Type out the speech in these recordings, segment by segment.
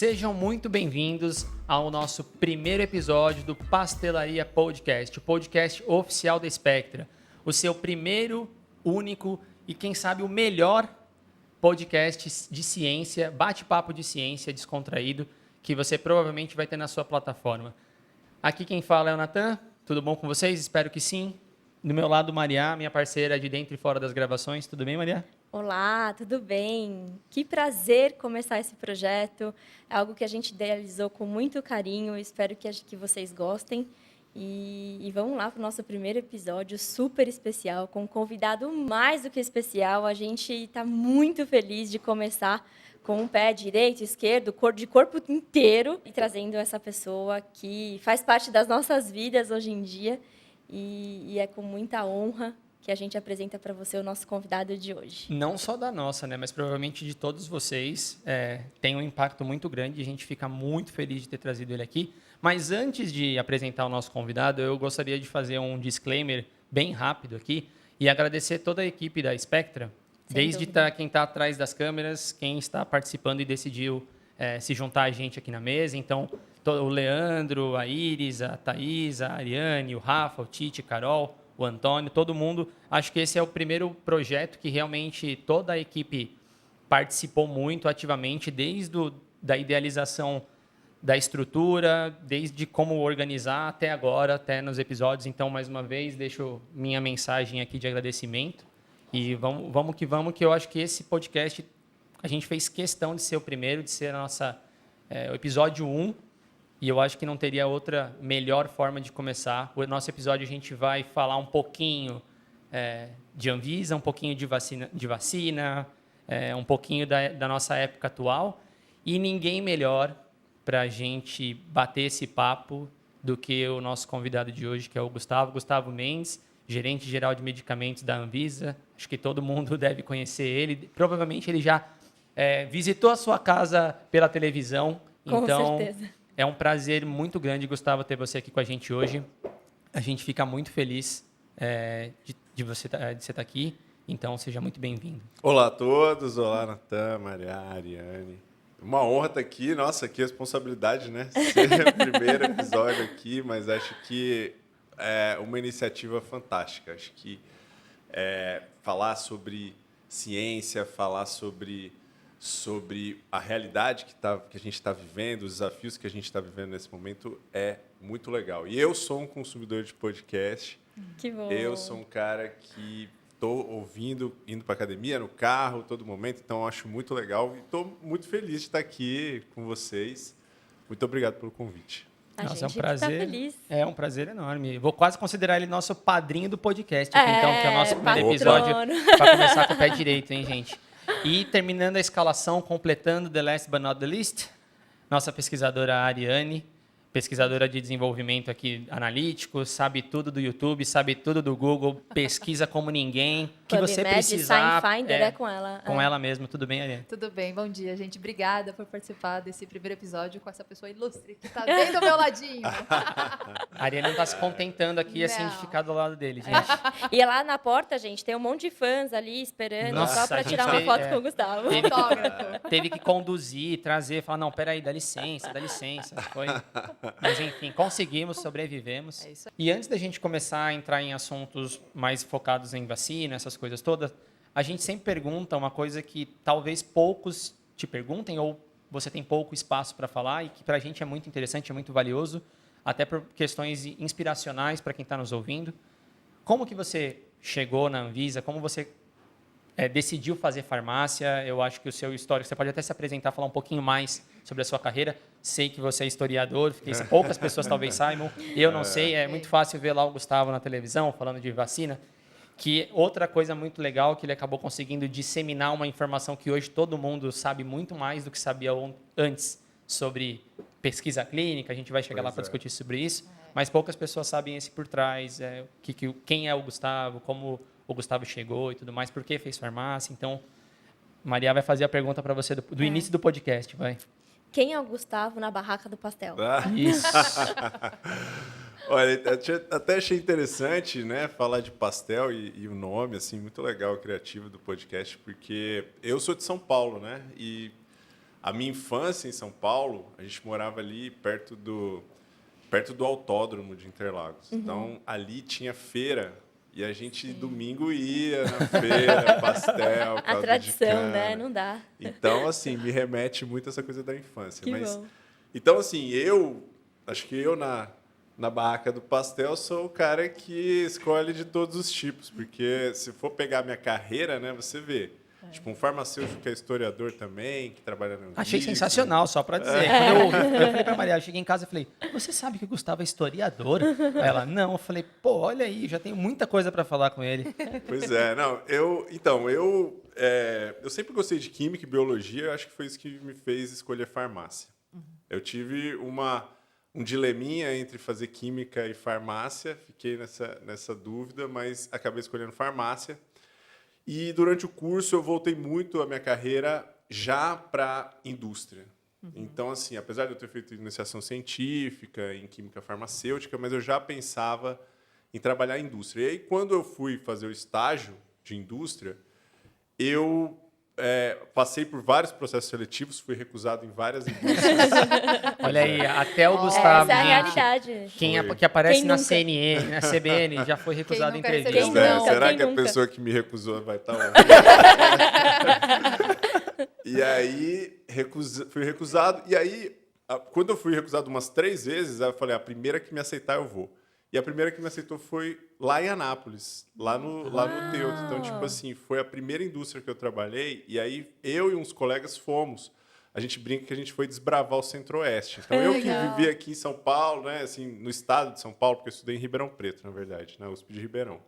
Sejam muito bem-vindos ao nosso primeiro episódio do Pastelaria Podcast, o podcast oficial da Spectra, o seu primeiro, único e, quem sabe, o melhor podcast de ciência, bate-papo de ciência descontraído, que você provavelmente vai ter na sua plataforma. Aqui quem fala é o Natan, tudo bom com vocês? Espero que sim. Do meu lado, Maria, minha parceira de dentro e fora das gravações. Tudo bem, Maria? Olá, tudo bem? Que prazer começar esse projeto. É algo que a gente idealizou com muito carinho. Espero que vocês gostem. E vamos lá para o nosso primeiro episódio super especial, com um convidado mais do que especial. A gente está muito feliz de começar com um pé direito, esquerdo, de corpo inteiro, e trazendo essa pessoa que faz parte das nossas vidas hoje em dia. E é com muita honra que a gente apresenta para você o nosso convidado de hoje. Não só da nossa, né, mas provavelmente de todos vocês. Tem um impacto muito grande e a gente fica muito feliz de ter trazido ele aqui. Mas antes de apresentar o nosso convidado, eu gostaria de fazer um disclaimer bem rápido aqui e agradecer toda a equipe da Spectra, desde quem está atrás das câmeras, quem está participando e decidiu se juntar a gente aqui na mesa. Então, o Leandro, a Iris, a Thaís, a Ariane, o Rafa, o Tite, a Carol, o Antônio, todo mundo. Acho que esse é o primeiro projeto que realmente toda a equipe participou muito ativamente, desde da idealização da estrutura, desde como organizar até agora, até nos episódios. Então, mais uma vez, deixo minha mensagem aqui de agradecimento. E vamos, que eu acho que esse podcast, a gente fez questão de ser o primeiro, de ser o episódio 1. E eu acho que não teria outra melhor forma de começar. O nosso episódio a gente vai falar um pouquinho de Anvisa, um pouquinho de vacina, um pouquinho da nossa época atual. E ninguém melhor para a gente bater esse papo do que o nosso convidado de hoje, que é o Gustavo Mendes, gerente geral de medicamentos da Anvisa. Acho que todo mundo deve conhecer ele. Provavelmente ele já visitou a sua casa pela televisão. Com então, certeza. É um prazer muito grande, Gustavo, ter você aqui com a gente hoje. A gente fica muito feliz de você estar aqui. Então, seja muito bem-vindo. Olá a todos. Olá, Natan, Maria, Ariane. Uma honra estar aqui. Nossa, que responsabilidade, né? Ser o primeiro episódio aqui, mas acho que é uma iniciativa fantástica. Acho que falar sobre ciência, falar sobre a realidade que a gente está vivendo, os desafios que a gente está vivendo nesse momento é muito legal. E eu sou um consumidor de podcast. Que bom. Eu sou um cara que estou ouvindo, indo para a academia, no carro, todo momento. Então, acho muito legal e estou muito feliz de estar aqui com vocês. Muito obrigado pelo convite. Nossa, é um prazer. Tá feliz. É um prazer enorme. Vou quase considerar ele nosso padrinho do podcast aqui, então, que é o nosso primeiro patrono. episódio, para começar com o pé direito, hein, gente? E terminando a escalação, completando the last but not the least, nossa pesquisadora Ariane, pesquisadora de desenvolvimento aqui analítico, sabe tudo do YouTube, sabe tudo do Google, pesquisa como ninguém. Que você precisar. SciFinder é com ela. Com ela mesmo. Tudo bem, Ariane? Tudo bem, bom dia, gente. Obrigada por participar desse primeiro episódio com essa pessoa ilustre que está bem do meu ladinho. A Ariane não está se contentando aqui assim de ficar do lado dele, gente. E lá na porta, gente, tem um monte de fãs ali esperando. Nossa, só para tirar uma foto com o Gustavo. Teve que conduzir, trazer, falar, não, peraí, dá licença. Foi. Mas, enfim, conseguimos, sobrevivemos. É isso aí. E antes da gente começar a entrar em assuntos mais focados em vacina, essas coisas todas, a gente sempre pergunta uma coisa que talvez poucos te perguntem ou você tem pouco espaço para falar e que para a gente é muito interessante, é muito valioso, até por questões inspiracionais para quem está nos ouvindo. Como que você chegou na Anvisa? Como você decidiu fazer farmácia? Eu acho que o seu histórico, você pode até se apresentar, falar um pouquinho mais sobre a sua carreira. Sei que você é historiador, poucas pessoas talvez saibam. Eu não sei, é muito fácil ver lá o Gustavo na televisão falando de vacina. Que outra coisa muito legal que ele acabou conseguindo disseminar uma informação que hoje todo mundo sabe muito mais do que sabia antes sobre pesquisa clínica. A gente vai chegar lá para discutir sobre isso. Mas poucas pessoas sabem esse por trás, quem é o Gustavo, como o Gustavo chegou e tudo mais, por que fez farmácia. Então, Maria vai fazer a pergunta para você do início do podcast, vai. Quem é o Gustavo na barraca do pastel? Isso. Olha, até achei interessante, né, falar de pastel e o nome, assim, muito legal, criativo do podcast, porque eu sou de São Paulo, né, e A minha infância em São Paulo, a gente morava ali perto do autódromo de Interlagos. Então, ali tinha feira e a gente, domingo, ia na feira, pastel, A caldo de tradição, cana. né? Não dá. Então, assim, me remete muito a essa coisa da infância. Que bom. Então, assim, acho que eu na barraca do pastel sou o cara que escolhe de todos os tipos, porque se for pegar minha carreira, né, você vê. Tipo, um farmacêutico que é historiador também, que trabalha na Anvisa. Achei sensacional, só para dizer. Quando eu ouvi, eu falei para Maria, eu cheguei em casa e falei, você sabe que o Gustavo é historiador? Aí ela, não. Eu falei, pô, olha aí, já tenho muita coisa para falar com ele. Pois é, não, eu sempre gostei de química e biologia, eu acho que foi isso que me fez escolher farmácia. Eu tive um dileminha entre fazer química e farmácia, fiquei nessa dúvida, mas acabei escolhendo farmácia. E durante o curso eu voltei muito a minha carreira já para indústria. Então, assim, apesar de eu ter feito iniciação científica em química farmacêutica, mas eu já pensava em trabalhar em indústria. E aí, quando eu fui fazer o estágio de indústria, eu passei por vários processos seletivos, fui recusado em várias indústrias. Olha aí, até o Gustavo, Essa é a gente, realidade. que aparece Quem na nunca? CNN, na CBN, já foi recusado em nunca entrevista. recebeu Quem não? nunca? Será Quem que a nunca? pessoa que me recusou vai estar onde? E aí, fui recusado. E aí, quando eu fui recusado umas 3 vezes, eu falei, a primeira que me aceitar eu vou. E a primeira que me aceitou foi lá em Anápolis, lá no Teuto. Então, tipo assim, foi a primeira indústria que eu trabalhei. E aí, eu e uns colegas fomos. A gente brinca que a gente foi desbravar o Centro-Oeste. Então, eu que vivi aqui em São Paulo, né, assim, no estado de São Paulo, porque eu estudei em Ribeirão Preto, na verdade, na USP de Ribeirão.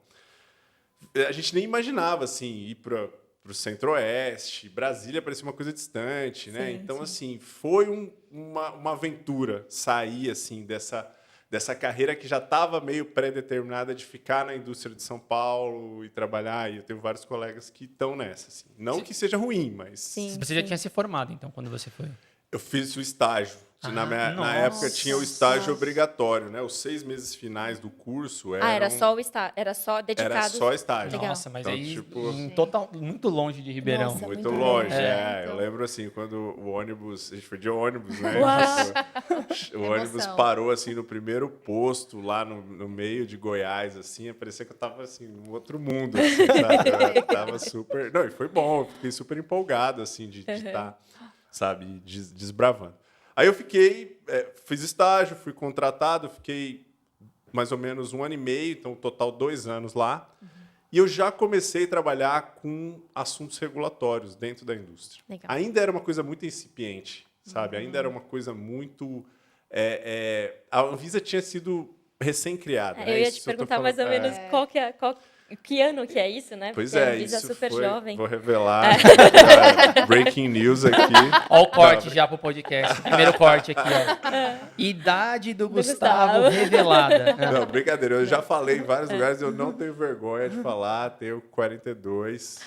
A gente nem imaginava, assim, ir para o Centro-Oeste. Brasília parecia uma coisa distante, né? Sim, Então, sim. assim, foi uma aventura sair, assim, dessa carreira que já estava meio pré-determinada de ficar na indústria de São Paulo e trabalhar. E eu tenho vários colegas que estão nessa. Assim. Não que seja ruim, mas Sim. Você já tinha se formado, então, quando você foi? eu fiz o estágio. Na nossa. época tinha o estágio obrigatório, né? Os 6 meses finais do curso eram... Era só o estágio, era só dedicado. Era só estágio. Legal. Nossa, mas Então, aí tipo, muito longe de Ribeirão. Nossa, Muito muito longe, longe. Eu lembro assim, quando o ônibus, a gente foi de ônibus, né? Uau. Tipo, o ônibus Emoção. parou assim no primeiro posto lá no meio de Goiás, assim, parecia que eu tava assim num outro mundo, assim, sabe? Eu tava super, não, e foi bom, eu fiquei super empolgado assim de estar, sabe, desbravando. Aí eu fiz estágio, fui contratado, fiquei mais ou menos 1 ano e meio, então total 2 anos lá. E eu já comecei a trabalhar com assuntos regulatórios dentro da indústria. Legal. Ainda era uma coisa muito incipiente, sabe? Ainda era uma coisa muito... a Anvisa tinha sido recém-criada. né? Eu ia Isso te eu tô perguntar falando- mais ou menos que ano que é isso, né? Pois Porque a é, Anvisa é isso super foi... jovem. Vou revelar. Breaking news aqui. Olha o corte já pro podcast. Primeiro corte aqui, ó. Idade do Gustavo Gustavo. revelada. Não, brincadeira. Eu já falei em vários lugares, eu não tenho vergonha de falar, tenho 42.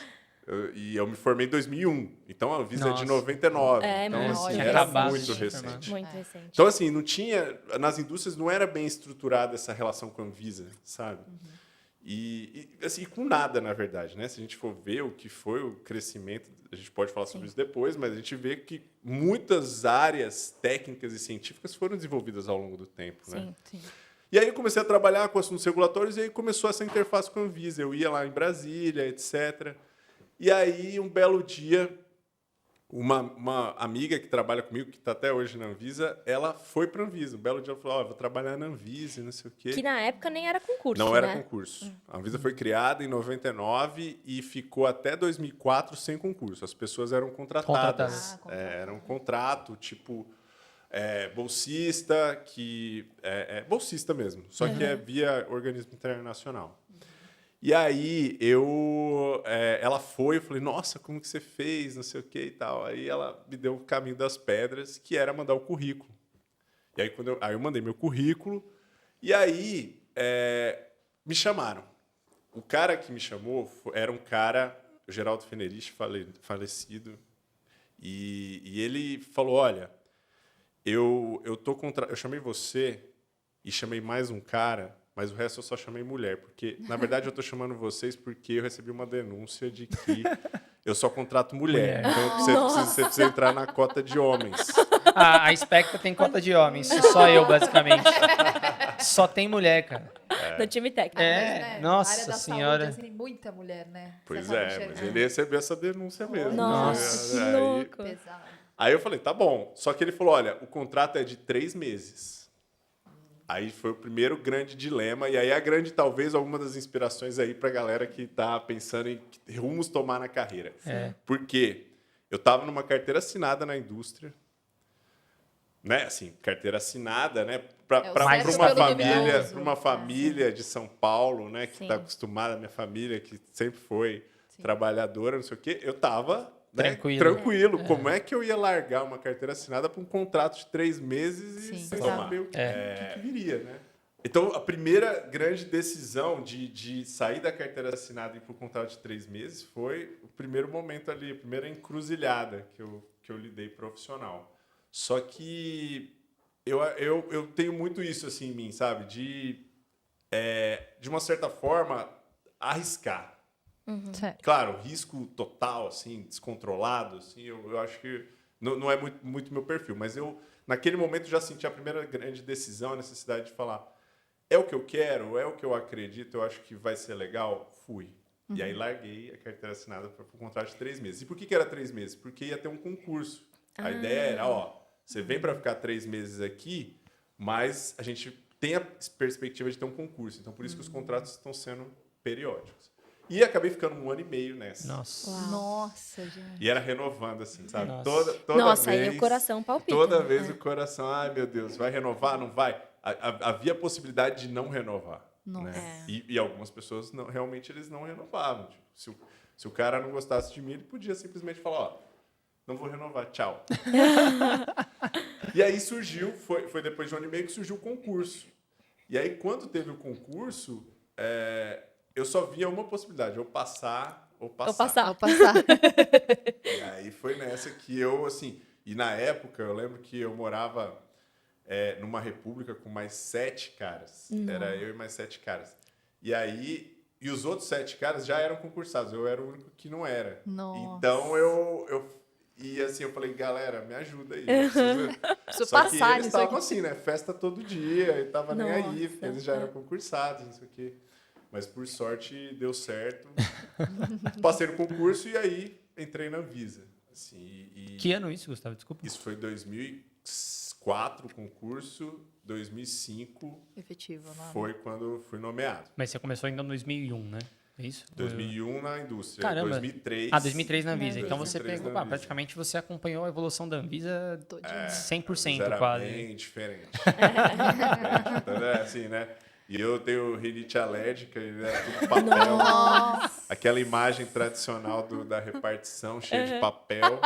E eu me formei em 2001. Então, a Anvisa é de Nossa. 99. É, então, muito assim, recente. era Acabado muito de se recente. formar. Muito recente. Então, assim, não tinha... Nas indústrias não era bem estruturada essa relação com a Anvisa, sabe? E assim, com nada, na verdade, né? Se a gente for ver o que foi o crescimento, a gente pode falar sobre isso depois, mas a gente vê que muitas áreas técnicas e científicas foram desenvolvidas ao longo do tempo, né? Sim. E aí eu comecei a trabalhar com assuntos regulatórios e aí começou essa interface com a Anvisa. Eu ia lá em Brasília, etc. E aí, um belo dia, uma amiga que trabalha comigo, que está até hoje na Anvisa, ela foi para a Anvisa. Um belo dia ela falou, vou trabalhar na Anvisa, não sei o quê. Que na época nem era concurso, Não né? era concurso. A Anvisa foi criada em 99 e ficou até 2004 sem concurso. As pessoas eram contratadas. Contratadas. Era um contrato, tipo, bolsista, bolsista mesmo, só que é via organismo internacional. E aí, ela foi, eu falei, nossa, como que você fez, não sei o que e tal. Aí ela me deu o caminho das pedras, que era mandar o currículo. E aí, eu mandei meu currículo, e aí me chamaram. O cara que me chamou era um cara, o Geraldo Fenerich, falecido, e ele falou, olha, eu chamei você e chamei mais um cara, mas o resto eu só chamei mulher, porque, na verdade, eu estou chamando vocês porque eu recebi uma denúncia de que eu só contrato mulher. Mulher. Então você precisa entrar na cota de homens. A Spectra tem cota de homens, só eu, basicamente. Só tem mulher, cara. No time técnico. É, Na nossa área da senhora. Saúde, assim, muita mulher, né? Pois Você acaba é, mas enxergando. ele recebeu essa denúncia mesmo. Nossa, que Aí- louco. Pesado. Aí eu falei, tá bom. Só que ele falou, olha, o contrato é de 3 meses. Aí foi o primeiro grande dilema. E aí talvez, alguma das inspirações aí pra galera que tá pensando em que rumos tomar na carreira. É. Porque eu tava numa carteira assinada na indústria. Né? Assim, carteira assinada, né? Pra É, o uma certo família, pelo luminoso. pra uma família de São Paulo, né? Que Sim. tá acostumada, minha família, que sempre foi Sim. trabalhadora, não sei o quê. Eu tava né, Tranquilo. tranquilo. Como é que eu ia largar uma carteira assinada para um contrato de 3 meses e Sim, sem exato. saber o que viria, né? Então, a primeira grande decisão de sair da carteira assinada e ir para o contrato de 3 meses foi o primeiro momento ali, a primeira encruzilhada que eu lidei profissional. Só que eu tenho muito isso assim em mim, sabe? De uma certa forma, arriscar. Certo. Claro, risco total, assim, descontrolado, assim, eu acho que não é muito meu perfil. Mas eu, naquele momento, já senti a primeira grande decisão, a necessidade de falar é o que eu quero, é o que eu acredito, eu acho que vai ser legal, fui. E aí larguei a carteira assinada para o contrato de 3 meses. E por que era 3 meses? Porque ia ter um concurso. A ideia era, você vem para ficar 3 meses aqui, mas a gente tem a perspectiva de ter um concurso. Então, por isso que os contratos estão sendo periódicos. E acabei ficando 1 ano e meio nessa. Nossa. Uau. Nossa, gente. E era renovando, assim, sabe? Nossa. Toda Nossa, vez, aí o coração palpita. toda né? vez o coração, ai meu Deus, vai renovar? Não vai? Havia a possibilidade de não renovar. Nossa. Né? E algumas pessoas, realmente, eles não renovavam. Tipo, se o cara não gostasse de mim, ele podia simplesmente falar, ó, não vou renovar, tchau. E aí surgiu, foi depois de 1 ano e meio que surgiu o concurso. E aí, quando teve o concurso, eu só via uma possibilidade, ou passar ou passar. Ao passar. E aí foi nessa que eu, assim... E na época, eu lembro que eu morava numa república com mais 7 caras. Era eu e mais 7 caras. E aí... E os outros 7 caras já eram concursados. Eu era o único que não era. Nossa. Então, E assim, eu falei, galera, me ajuda aí. Eu Preciso Só passar que eles nisso estavam aqui. assim, né? Festa todo dia. E tava nem aí, Nossa. porque eles já eram concursados, não sei o quê. Mas, por sorte, deu certo. Passei no concurso e aí entrei na Anvisa. Assim, Que ano isso, Gustavo? Desculpa. Isso foi 2004, o concurso. 2005 Efetivo, não. foi quando fui nomeado. Mas você começou ainda em 2001, né? É isso? 2001 na indústria. Caramba. 2003. 2003 na Anvisa. Então você 2003 pegou, na Anvisa. praticamente você acompanhou a evolução da Anvisa Todinho. 100% Era quase. bem diferente. Então, assim, né? E eu tenho rinite alérgica, e era tudo papel. Aquela imagem tradicional da repartição cheia de papel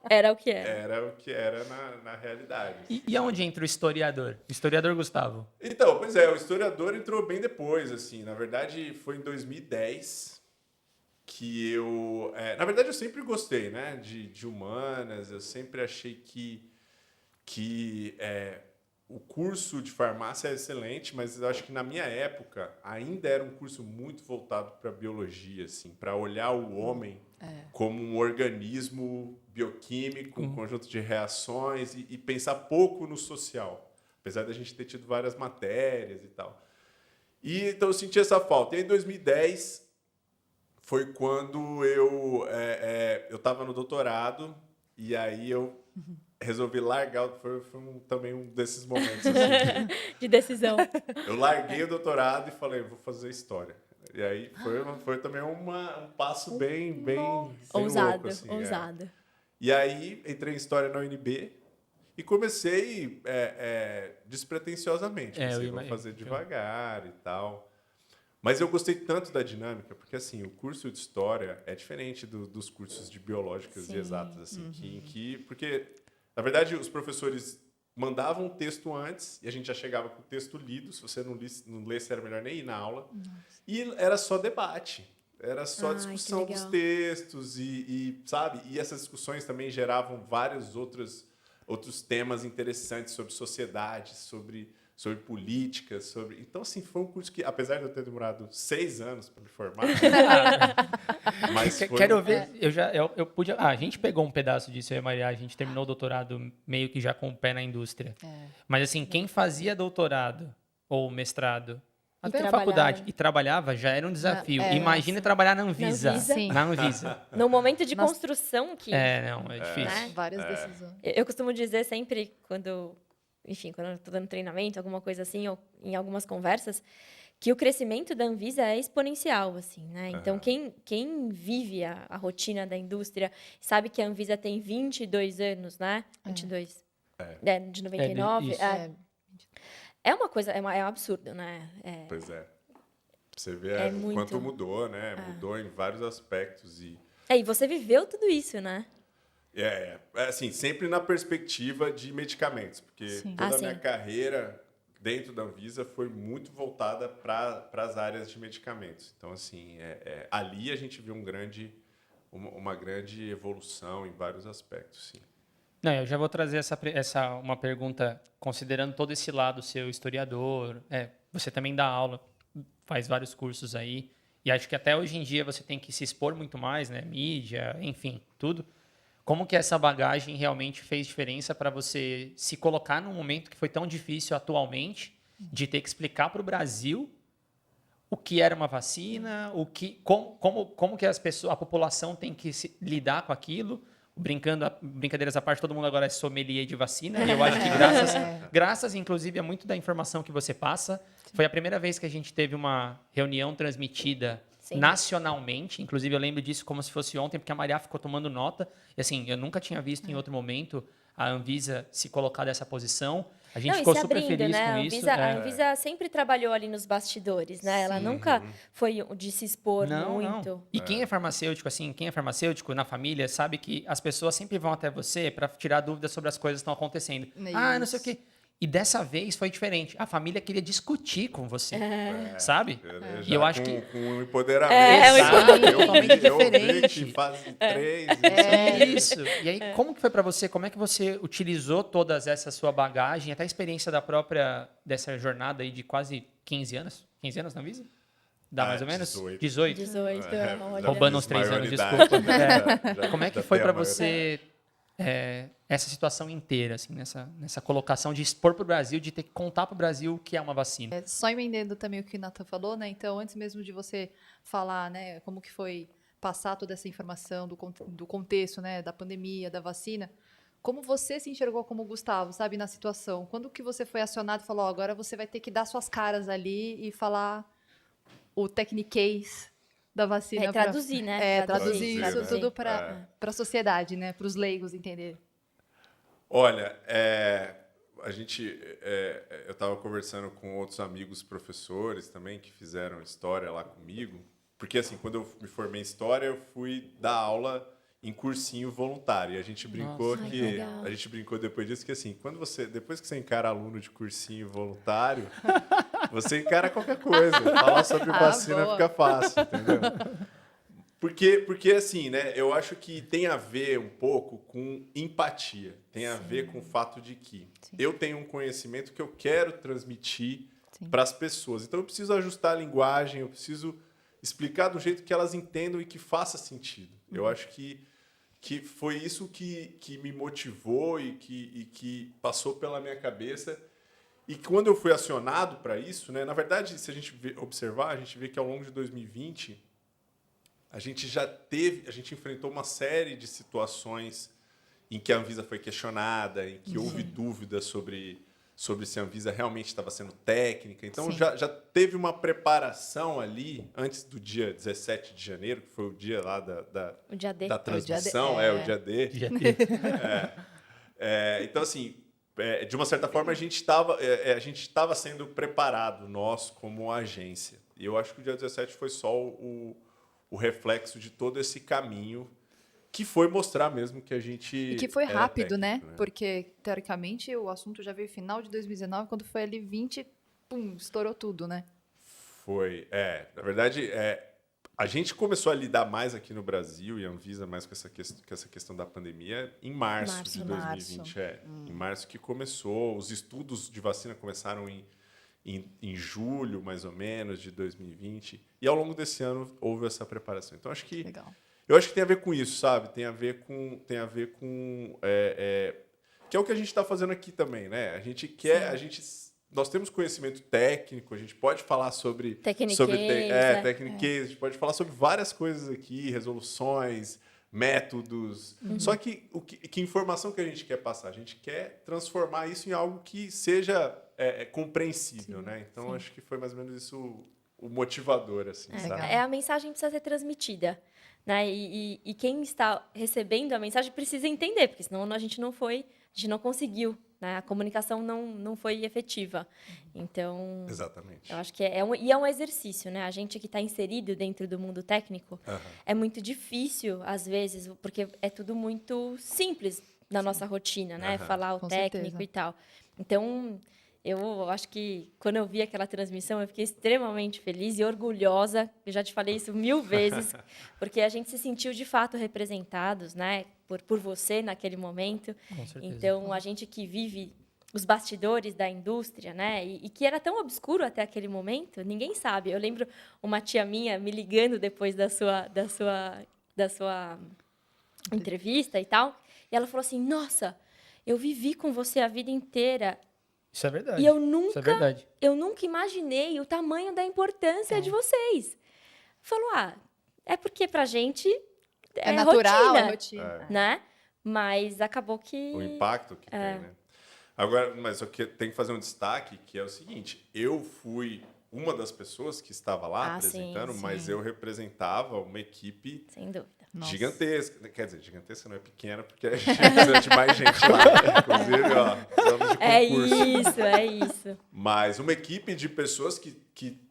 Era o que era. era o que era na realidade. E aonde entra o historiador? O historiador Gustavo. Então, pois é, o historiador entrou bem depois, assim. Na verdade, foi em 2010 que eu... na verdade, eu sempre gostei, né? De humanas, eu sempre achei que o curso de farmácia é excelente, mas eu acho que na minha época ainda era um curso muito voltado para biologia, assim, para olhar o homem como um organismo bioquímico, um conjunto de reações e pensar pouco no social, apesar da gente ter tido várias matérias e tal. E então eu senti essa falta. E em 2010 foi quando eu estava no doutorado e aí eu resolvi largar, também um desses momentos. Assim, De decisão. eu larguei o doutorado e falei, vou fazer história. E aí foi também um passo bem Ousado, louco. Assim, ousado. E aí entrei em História na UNB e comecei despretensiosamente. Pensei, vou fazer devagar e tal. Mas eu gostei tanto da dinâmica, porque assim, o curso de História é diferente dos cursos de Biológicas e Exatas. Assim, porque, na verdade, os professores mandavam um texto antes e a gente já chegava com o texto lido. Se você não lesse, era melhor nem ir na aula. Nossa. E era só debate. Era só discussão dos textos sabe? E essas discussões também geravam vários outros temas interessantes sobre sociedade, sobre sobre política, sobre... Então, assim, foi um curso que, apesar de eu ter demorado 6 anos para me formar, mas foi... Quero ver, eu pude, a gente pegou um pedaço disso, eu e a Maria, a gente terminou o doutorado meio que já com o pé na indústria. Mas assim, quem fazia doutorado ou mestrado, até na faculdade, e trabalhava, já era um desafio. Imagina trabalhar na Anvisa. Na Anvisa. Sim. Na Anvisa. No momento de Nossa. construção que... Não, é difícil. Né? Várias decisões. Eu costumo dizer sempre, quando eu estou dando treinamento, alguma coisa assim, ou em algumas conversas, que o crescimento da Anvisa é exponencial, assim, né? Então, quem vive a rotina da indústria sabe que a Anvisa tem 22 anos, né? 22. De 99. isso. É uma coisa, é um absurdo, né? Pois é. Você vê É o muito. quanto mudou, né? Mudou em vários aspectos e... E você viveu tudo isso, né? assim, sempre na perspectiva de medicamentos, porque Sim. toda a sim. minha carreira dentro da Anvisa foi muito voltada para as áreas de medicamentos. Então, assim, ali a gente viu uma grande evolução em vários aspectos, sim. Não, eu já vou trazer uma pergunta, considerando todo esse lado seu historiador, você também dá aula, faz vários cursos aí, e acho que até hoje em dia você tem que se expor muito mais, né? Mídia, enfim, tudo. Como que essa bagagem realmente fez diferença para você se colocar num momento que foi tão difícil atualmente, de ter que explicar para o Brasil o que era uma vacina, como que a população tem que lidar com aquilo? Brincadeiras à parte, todo mundo agora é sommelier de vacina, e eu acho que graças, inclusive, a muito da informação que você passa, foi a primeira vez que a gente teve uma reunião transmitida nacionalmente, inclusive eu lembro disso como se fosse ontem, porque a Maria ficou tomando nota, e assim, eu nunca tinha visto em outro momento a Anvisa se colocar dessa posição. A gente ficou super feliz né? com isso. A Anvisa sempre trabalhou ali nos bastidores, né? Ela nunca foi de se expor muito. Não. E quem é farmacêutico, na família, sabe que as pessoas sempre vão até você para tirar dúvidas sobre as coisas que estão acontecendo. Não sei o quê. E dessa vez foi diferente. A família queria discutir com você, sabe? E eu acho que... Com um empoderamento. Totalmente Eu vi diferente. que fase 3. Isso. E aí, como que foi para você? Como é que você utilizou toda essa sua bagagem, até a experiência dessa jornada aí de quase 15 anos? 15 anos na Visa? Dá mais ou menos? 18. 18. Olha. Roubando uns 3 anos, maioridade. desculpa. Como é que foi tem para a maioridade. você essa situação inteira, assim, nessa colocação de expor para o Brasil, de ter que contar para o Brasil o que é uma vacina? Só emendando também o que o Nathan falou, né? Então, antes mesmo de você falar, né, como que foi passar toda essa informação do contexto, né, da pandemia, da vacina, como você se enxergou como Gustavo, sabe, na situação? Quando que você foi acionado e falou, agora você vai ter que dar suas caras ali e falar o techniquez da vacina. Traduzir, né? Traduzir isso né? tudo para a sociedade, né? Para os leigos entenderem. Olha, eu estava conversando com outros amigos professores também que fizeram história lá comigo, porque assim, quando eu me formei em história, eu fui dar aula em cursinho voluntário. E a gente brincou a gente brincou depois disso que assim, depois que você encara aluno de cursinho voluntário, você encara qualquer coisa. Falar sobre vacina boa. fica fácil, entendeu? Porque assim, né? Eu acho que tem a ver um pouco com empatia. Tem a ver com o fato de que eu tenho um conhecimento que eu quero transmitir para as pessoas. Então eu preciso ajustar a linguagem, eu preciso explicar do jeito que elas entendam e que faça sentido. Eu acho que foi isso que me motivou e que passou pela minha cabeça. E quando eu fui acionado para isso, né, na verdade, se a gente observar, a gente vê que ao longo de 2020, a gente enfrentou uma série de situações em que a Anvisa foi questionada, em que houve dúvidas sobre se a Anvisa realmente estava sendo técnica. Então, já teve uma preparação ali, antes do dia 17 de janeiro, que foi o dia lá O dia D. da transmissão, o dia D. Então, assim, de uma certa forma, a gente estava sendo preparado, nós, como agência. E eu acho que o dia 17 foi só o reflexo de todo esse caminho que foi mostrar mesmo que a gente... E que foi rápido, técnico, né? Porque, teoricamente, o assunto já veio final de 2019, quando foi ali 20, pum, estourou tudo, né? Foi. Na verdade, A gente começou a lidar mais aqui no Brasil, e a Anvisa mais com essa questão da pandemia, em março de 2020. Em março que começou, os estudos de vacina começaram em julho, mais ou menos, de 2020. E ao longo desse ano houve essa preparação. Então, Legal. eu acho que tem a ver com isso, sabe? Tem a ver com que é o que a gente está fazendo aqui também, né? A gente quer, nós temos conhecimento técnico, a gente pode falar sobre Tecniquez, tecniquez, a gente pode falar sobre várias coisas aqui, resoluções, métodos. Só que que informação que a gente quer passar? A gente quer transformar isso em algo que seja compreensível, né? Então acho que foi mais ou menos isso o motivador, assim, sabe? A mensagem precisa ser transmitida, né? E quem está recebendo a mensagem precisa entender, porque senão a gente não conseguiu, né? A comunicação não foi efetiva. Então, Exatamente. eu acho que é um exercício, né? A gente que está inserido dentro do mundo técnico, é muito difícil, às vezes, porque é tudo muito simples na nossa rotina, né? Falar o Com técnico certeza. e tal. Então, eu acho que quando eu vi aquela transmissão, eu fiquei extremamente feliz e orgulhosa. Eu já te falei isso 1000 vezes, porque a gente se sentiu de fato representados, né, por você naquele momento. Com certeza. Então, a gente que vive os bastidores da indústria, né, e que era tão obscuro até aquele momento, ninguém sabe. Eu lembro uma tia minha me ligando depois da sua entrevista e tal, e ela falou assim: "Nossa, eu vivi com você a vida inteira. Isso é verdade. E eu Isso é verdade. nunca imaginei o tamanho da importância de vocês." Falou: é porque pra gente É natural, rotina, é rotina. né? Mas acabou que... O impacto que tem, né? Agora, mas eu tenho que fazer um destaque, que é o seguinte, eu fui uma das pessoas que estava lá apresentando, sim. mas eu representava uma equipe Sem dúvida. Nossa. gigantesca. Quer dizer, gigantesca não é pequena, porque a gente precisa de mais gente lá. Inclusive, precisamos de concurso. É isso. Mas uma equipe de pessoas que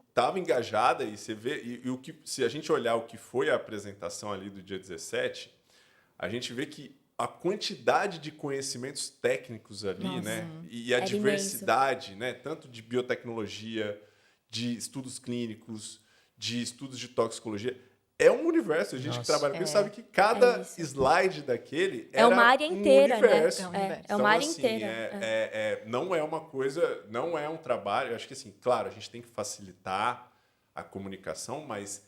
estava engajada, e você vê, se a gente olhar o que foi a apresentação ali do dia 17, a gente vê que a quantidade de conhecimentos técnicos ali, né? E a Era diversidade, né? Tanto de biotecnologia, de estudos clínicos, de estudos de toxicologia. É um universo. A gente que trabalha com isso sabe que cada slide daquele era uma área inteira, um universo. né? É um universo. É uma área assim, inteira. não é uma coisa, não é um trabalho. Eu acho que, assim, claro, a gente tem que facilitar a comunicação, mas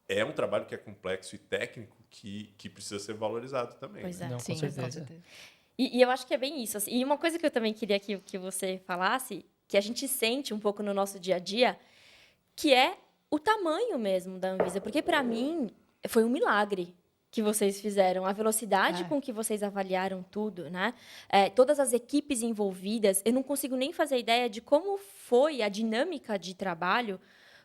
é um trabalho que é complexo e técnico que precisa ser valorizado também. Pois né? é. Não, Sim, com certeza. E eu acho que é bem isso. Assim. E uma coisa que eu também queria que você falasse, que a gente sente um pouco no nosso dia a dia, que é o tamanho mesmo da Anvisa. Porque, para mim, foi um milagre que vocês fizeram. A velocidade com que vocês avaliaram tudo, né? Todas as equipes envolvidas. Eu não consigo nem fazer ideia de como foi a dinâmica de trabalho,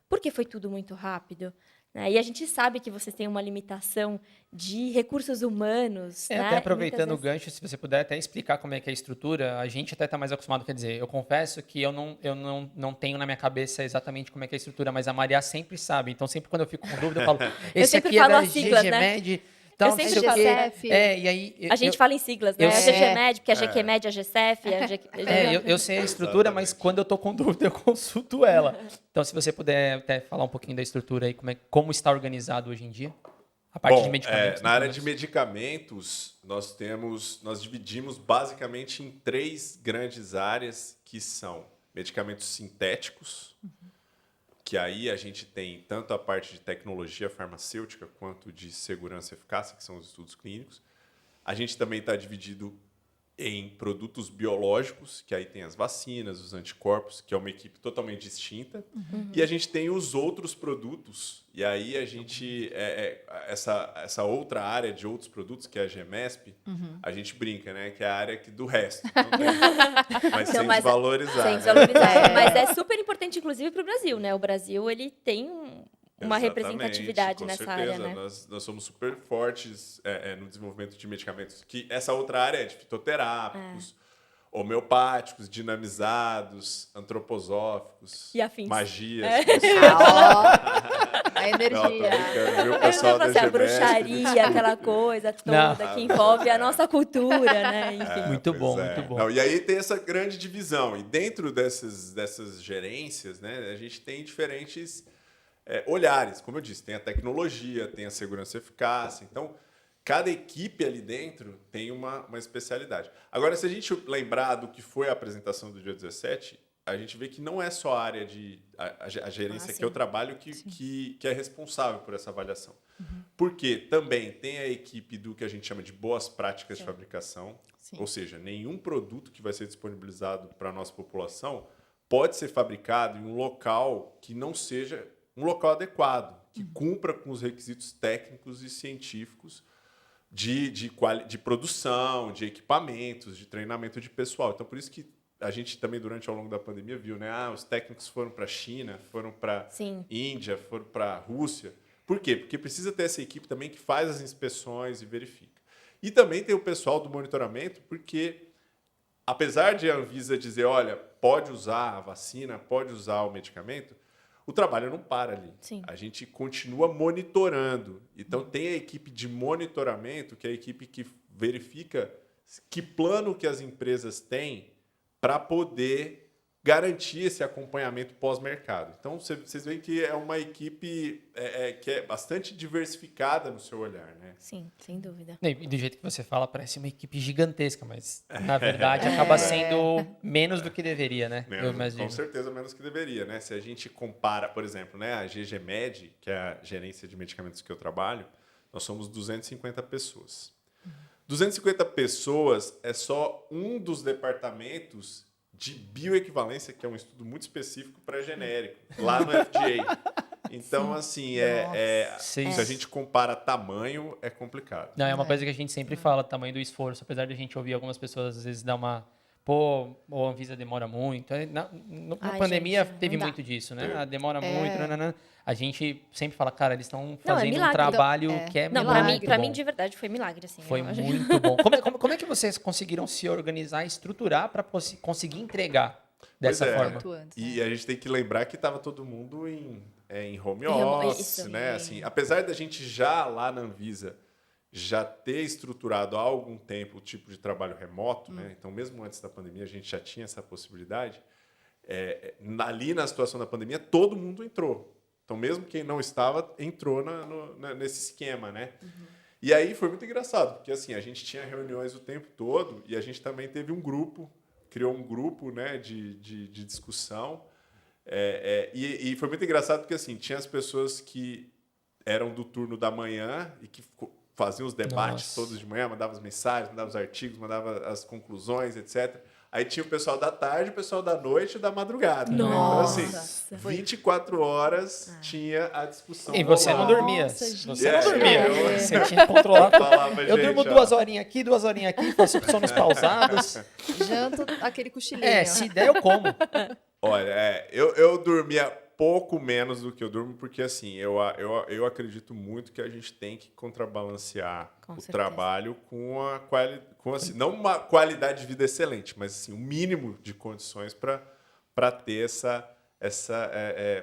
porque foi tudo muito rápido. Né? E a gente sabe que vocês têm uma limitação de recursos humanos. Né? Até aproveitando o Muitas vezes... gancho, se você puder até explicar como é que é a estrutura, a gente até está mais acostumado, quer dizer, eu confesso que eu não tenho na minha cabeça exatamente como é que é a estrutura, mas a Maria sempre sabe. Então, sempre quando eu fico com dúvida, eu falo, esse sempre aqui é falo da as siglas, né? GGMed, tal, Eu não sempre sei o falo. quê. E aí, A gente fala em siglas, né? eu A sei. GGMed, porque a GQMed, a GCF, eu sei a estrutura, mas quando eu tô com dúvida, eu consulto ela. Então, se você puder até falar um pouquinho da estrutura aí, como está organizado hoje em dia? A parte de medicamentos. Na área de medicamentos, nós dividimos basicamente em 3 grandes áreas, que são medicamentos sintéticos, que aí a gente tem tanto a parte de tecnologia farmacêutica quanto de segurança e eficácia, que são os estudos clínicos. A gente também está dividido em produtos biológicos, que aí tem as vacinas, os anticorpos, que é uma equipe totalmente distinta. E a gente tem os outros produtos, e aí a gente... essa outra área de outros produtos, que é a GEMESP, a gente brinca, né? Que é a área do resto. Não tem, mas sem desvalorizar. Sem né? desvalorizar. Mas é super importante, inclusive, para o Brasil, né? O Brasil, ele tem uma representatividade com nessa certeza. área, né? Nós somos super fortes no desenvolvimento de medicamentos. Que essa outra área é de fitoterápicos, homeopáticos, dinamizados, antroposóficos, E afins. magias. A energia. Não, tô brincando, viu, Eu pessoal não da assim, a GEMESP? bruxaria, aquela coisa toda que envolve a nossa cultura, né? Enfim. Muito bom, Pois é. muito bom. Não, e aí tem essa grande divisão. E dentro dessas gerências, né, a gente tem diferentes olhares. Como eu disse, tem a tecnologia, tem a segurança e eficácia. Então, cada equipe ali dentro tem uma especialidade. Agora, se a gente lembrar do que foi a apresentação do dia 17, a gente vê que não é só a área de a gerência que eu trabalho que é responsável por essa avaliação. Porque também tem a equipe do que a gente chama de boas práticas de fabricação, ou seja, nenhum produto que vai ser disponibilizado para a nossa população pode ser fabricado em um local que não seja um local adequado, que cumpra com os requisitos técnicos e científicos de produção, de equipamentos, de treinamento de pessoal. Então, por isso que a gente também, durante ao longo da pandemia, viu, né? Os técnicos foram para a China, foram para a Índia, foram para a Rússia. Por quê? Porque precisa ter essa equipe também que faz as inspeções e verifica. E também tem o pessoal do monitoramento, porque, apesar de a Anvisa dizer, olha, pode usar a vacina, pode usar o medicamento, o trabalho não para ali. A gente continua monitorando. Então, tem a equipe de monitoramento, que é a equipe que verifica que plano que as empresas têm para poder garantir esse acompanhamento pós-mercado. Então, vocês veem que é uma equipe que é bastante diversificada no seu olhar, né? Sim, sem dúvida. E do jeito que você fala, parece uma equipe gigantesca, mas, na verdade, acaba sendo menos do que deveria, né? Com certeza, menos que deveria, né? Se a gente compara, por exemplo, né, a GGMed, que é a gerência de medicamentos que eu trabalho, nós somos 250 pessoas. 250 pessoas é só um dos departamentos de bioequivalência, que é um estudo muito específico para genérico, lá no FDA. Então, assim, se a gente compara tamanho, é complicado. Não, é uma coisa que a gente sempre fala, tamanho do esforço. Apesar de a gente ouvir algumas pessoas, às vezes, dar uma... Pô, a Anvisa demora muito. Na pandemia gente, teve não dá. muito disso, né? Demora muito, A gente sempre fala, cara, eles estão fazendo um milagre. trabalho que é Não, muito pra bom. mim, de verdade, foi milagre, assim. Foi eu acho. muito bom. Como é que vocês conseguiram se organizar, estruturar para conseguir entregar dessa forma? E a gente tem que lembrar que estava todo mundo em home office, né? Assim, apesar da gente já lá na Anvisa já ter estruturado há algum tempo o tipo de trabalho remoto, né? Então, mesmo antes da pandemia, a gente já tinha essa possibilidade. Ali na situação da pandemia, todo mundo entrou. Então, mesmo quem não estava, entrou nesse esquema, né? E aí foi muito engraçado, porque assim, a gente tinha reuniões o tempo todo e a gente também teve criou um grupo, né, de discussão. E foi muito engraçado porque assim, tinha as pessoas que eram do turno da manhã e que faziam os debates todos de manhã, mandavam as mensagens, mandavam os artigos, mandavam as conclusões, etc. Aí tinha o pessoal da tarde, o pessoal da noite e da madrugada. Nossa. Né? Então, assim, 24 horas tinha a discussão. E você não dormia. Você não dormia. Você tinha que controlar. Eu durmo 2 horinhas aqui, 2 horinhas aqui, faço sonos pausados. Janto aquele cochilinho. Se der, eu como. Olha, eu dormia pouco menos do que eu durmo, porque assim, eu acredito muito que a gente tem que contrabalancear o trabalho com a qualidade, assim, não uma qualidade de vida excelente, mas assim, um mínimo de condições para ter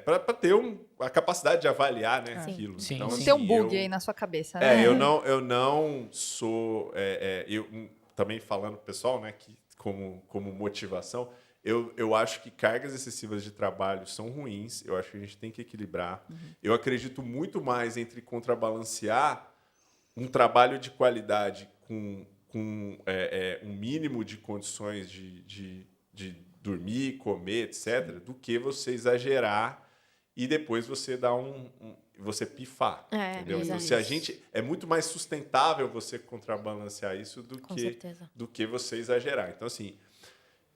para ter a capacidade de avaliar, né, aquilo. Sim, então, não assim, tem um bug aí na sua cabeça, né? eu não sou também falando pro pessoal, né, que como motivação, eu acho que cargas excessivas de trabalho são ruins. Eu acho que a gente tem que equilibrar. Eu acredito muito mais entre contrabalancear um trabalho de qualidade com um mínimo de condições de dormir, comer, etc., do que você exagerar e depois você dar você pifar. Entendeu? Então, é muito mais sustentável você contrabalancear isso do que você exagerar. Então, assim,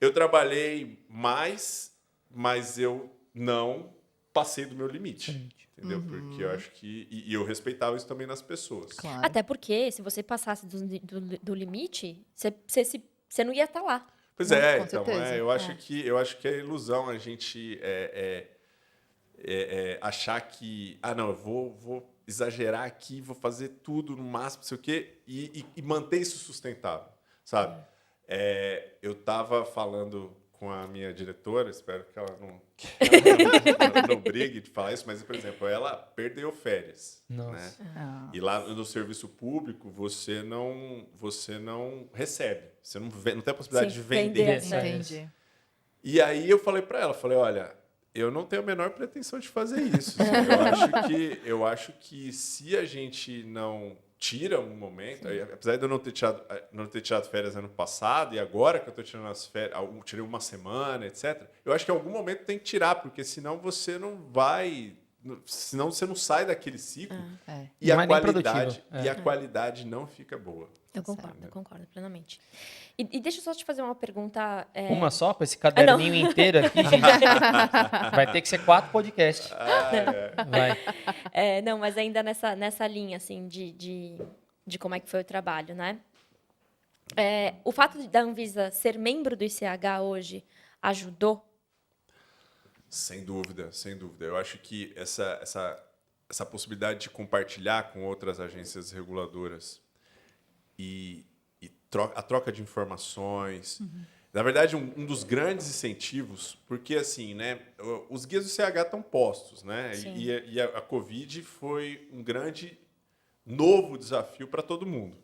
eu trabalhei mais, mas eu não passei do meu limite. Entendeu? Porque eu acho que... E eu respeitava isso também nas pessoas. Claro. Até porque, se você passasse do limite, você não ia estar lá. Pois Com então, certeza. eu acho que é ilusão a gente achar que... não, eu vou exagerar aqui, vou fazer tudo no máximo, não sei o quê, e manter isso sustentável, sabe? Eu estava falando com a minha diretora, espero que ela não brigue de falar isso, mas, por exemplo, ela perdeu férias. Né? E lá no serviço público, você não recebe, você não tem a possibilidade de vender férias. férias. Entendi. E aí eu falei para ela, olha, Eu não tenho a menor pretensão de fazer isso. Eu acho que se a gente não tira um momento, apesar de eu não ter tirado férias ano passado, e agora que eu estou tirando as férias, tirei uma semana, etc., eu acho que em algum momento tem que tirar, porque senão você não vai... Senão você não sai daquele ciclo e Não a é nem qualidade produtivo. e a qualidade não fica boa. Eu concordo plenamente. E deixa eu só te fazer uma pergunta. Uma só, com esse caderninho inteiro aqui, gente. Vai ter que ser 4 podcasts. Vai. Não, mas ainda nessa linha, assim, de como é que foi o trabalho, né? O fato da Anvisa ser membro do ICH hoje ajudou? Sem dúvida, sem dúvida. Eu acho que essa possibilidade de compartilhar com outras agências reguladoras e a troca de informações. Na verdade, um dos grandes incentivos, porque assim, né, os guias do CH estão postos, né? E a Covid foi um grande novo desafio para todo mundo.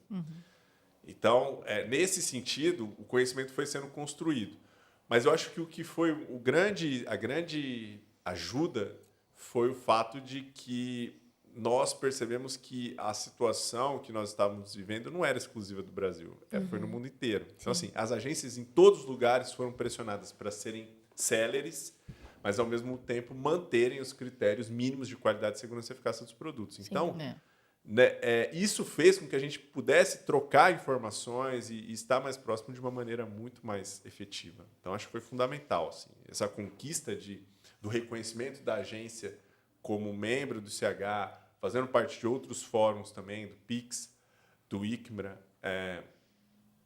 Então, nesse sentido, o conhecimento foi sendo construído. Mas eu acho que o que foi a grande ajuda foi o fato de que nós percebemos que a situação que nós estávamos vivendo não era exclusiva do Brasil, foi no mundo inteiro. Então, assim, as agências em todos os lugares foram pressionadas para serem céleres, mas, ao mesmo tempo, manterem os critérios mínimos de qualidade, segurança e eficácia dos produtos. Então, isso fez com que a gente pudesse trocar informações e estar mais próximo de uma maneira muito mais efetiva. Então, acho que foi fundamental, assim, essa conquista do reconhecimento da agência como membro do CH, fazendo parte de outros fóruns também, do PIX, do ICMRA,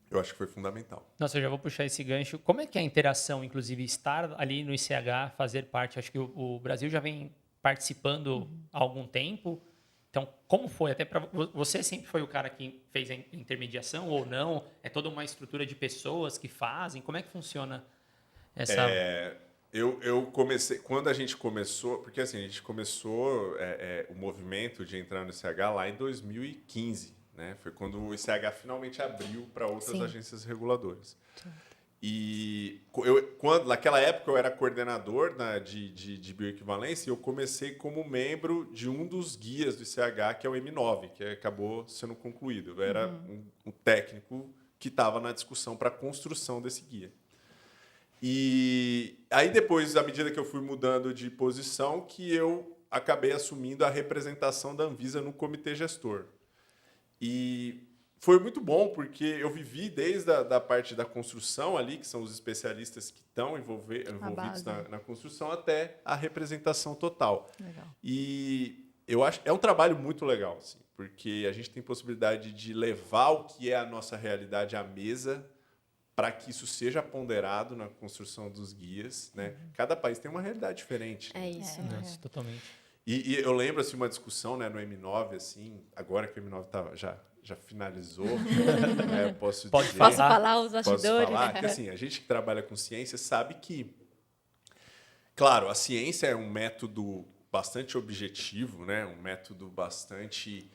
eu acho que foi fundamental. Nossa, eu já vou puxar esse gancho. Como é que é a interação, inclusive, estar ali no ICH, fazer parte? Acho que o Brasil já vem participando há algum tempo. Então, como foi? Até para você sempre foi o cara que fez a intermediação ou não? É toda uma estrutura de pessoas que fazem? Como é que funciona essa... Eu comecei, quando a gente começou, porque assim, a gente começou o movimento de entrar no ICH lá em 2015, né? Foi quando o ICH finalmente abriu para outras agências reguladoras. E naquela época eu era coordenador de bioequivalência e eu comecei como membro de um dos guias do ICH, que é o M9, que acabou sendo concluído. Eu era um técnico que estava na discussão para a construção desse guia. E aí depois, à medida que eu fui mudando de posição, que eu acabei assumindo a representação da Anvisa no comitê gestor. E foi muito bom, porque eu vivi desde a parte da construção ali, que são os especialistas que estão envolvidos na construção, até a representação total. Legal. E eu acho é um trabalho muito legal, assim, porque a gente tem possibilidade de levar o que é a nossa realidade à mesa para que isso seja ponderado na construção dos guias, né? Cada país tem uma realidade diferente. É isso. Nossa, totalmente. E eu lembro assim uma discussão, né, no M9, assim, agora que o M9 já finalizou, né, posso falar os bastidores? Posso falar que assim, a gente que trabalha com ciência sabe que, claro, a ciência é um método bastante objetivo, né, um método bastante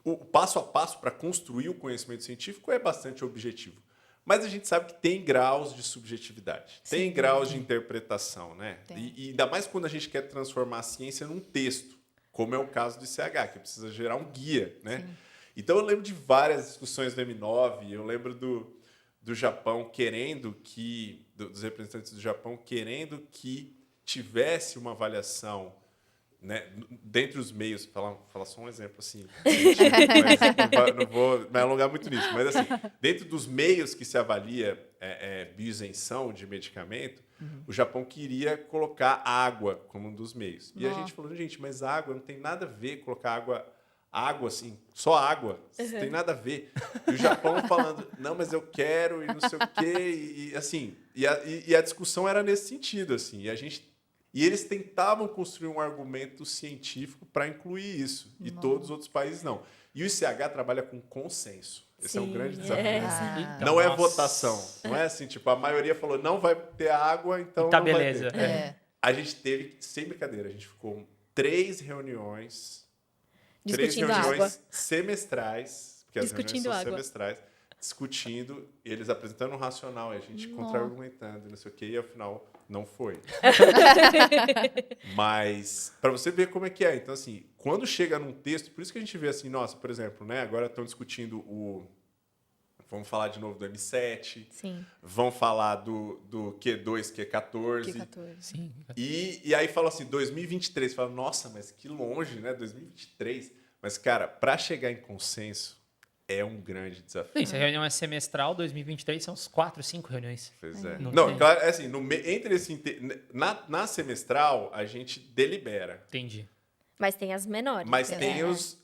o passo a passo para construir o conhecimento científico é bastante objetivo. Mas a gente sabe que tem graus de subjetividade, tem graus de interpretação, né? E ainda mais quando a gente quer transformar a ciência num texto, como é o caso do ICH, que precisa gerar um guia, né? Sim. Então eu lembro de várias discussões do M9, eu lembro do Japão dos representantes do Japão querendo que tivesse uma avaliação, né, dentre os meios, falar só um exemplo assim, mas não vou me alongar muito nisso, mas assim, dentro dos meios que se avalia bioisenção de medicamento, o Japão queria colocar água como um dos meios. E a gente falou, gente, mas água não tem nada a ver colocar água assim, só água, não tem nada a ver. E o Japão falando, não, mas eu quero e não sei o quê, e assim, e a discussão era nesse sentido, assim, e eles tentavam construir um argumento científico para incluir isso. E todos os outros países não. E o ICH trabalha com consenso. Esse é um grande desafio. Não é votação. Não é assim, tipo, a maioria falou, não vai ter água, então tá, não beleza. vai ter. A gente teve, sem brincadeira, a gente ficou 3 reuniões discutindo água. Semestrais, porque as reuniões são semestrais, discutindo, eles apresentando um racional, e a gente contra-argumentando, não sei o quê, e ao final não foi. Mas, para você ver como é que é. Então, assim, quando chega num texto, por isso que a gente vê assim, nossa, por exemplo, né, agora estão discutindo vamos falar de novo do M7, Sim. vão falar do Q2, Q14. Q14. Sim. E aí falam assim, 2023. Fala, nossa, mas que longe, né? 2023. Mas, cara, para chegar em consenso é um grande desafio. Isso, a reunião é semestral, 2023 são uns 4, 5 reuniões. Pois é. Não Não, tem. claro, é assim, entre esse... Na semestral, a gente delibera. Entendi. Mas tem as menores. Mas né? tem encontros...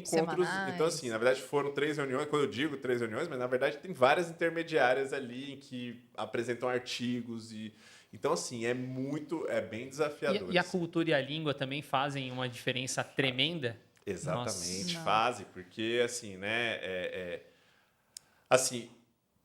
Semanais. Então, assim, na verdade foram 3 reuniões, quando eu digo 3 reuniões, mas na verdade tem várias intermediárias ali em que apresentam artigos e... Então, assim, é bem desafiador. E a cultura e a língua também fazem uma diferença tremenda? Exatamente, Nossa. fazem, porque, assim, né... Assim,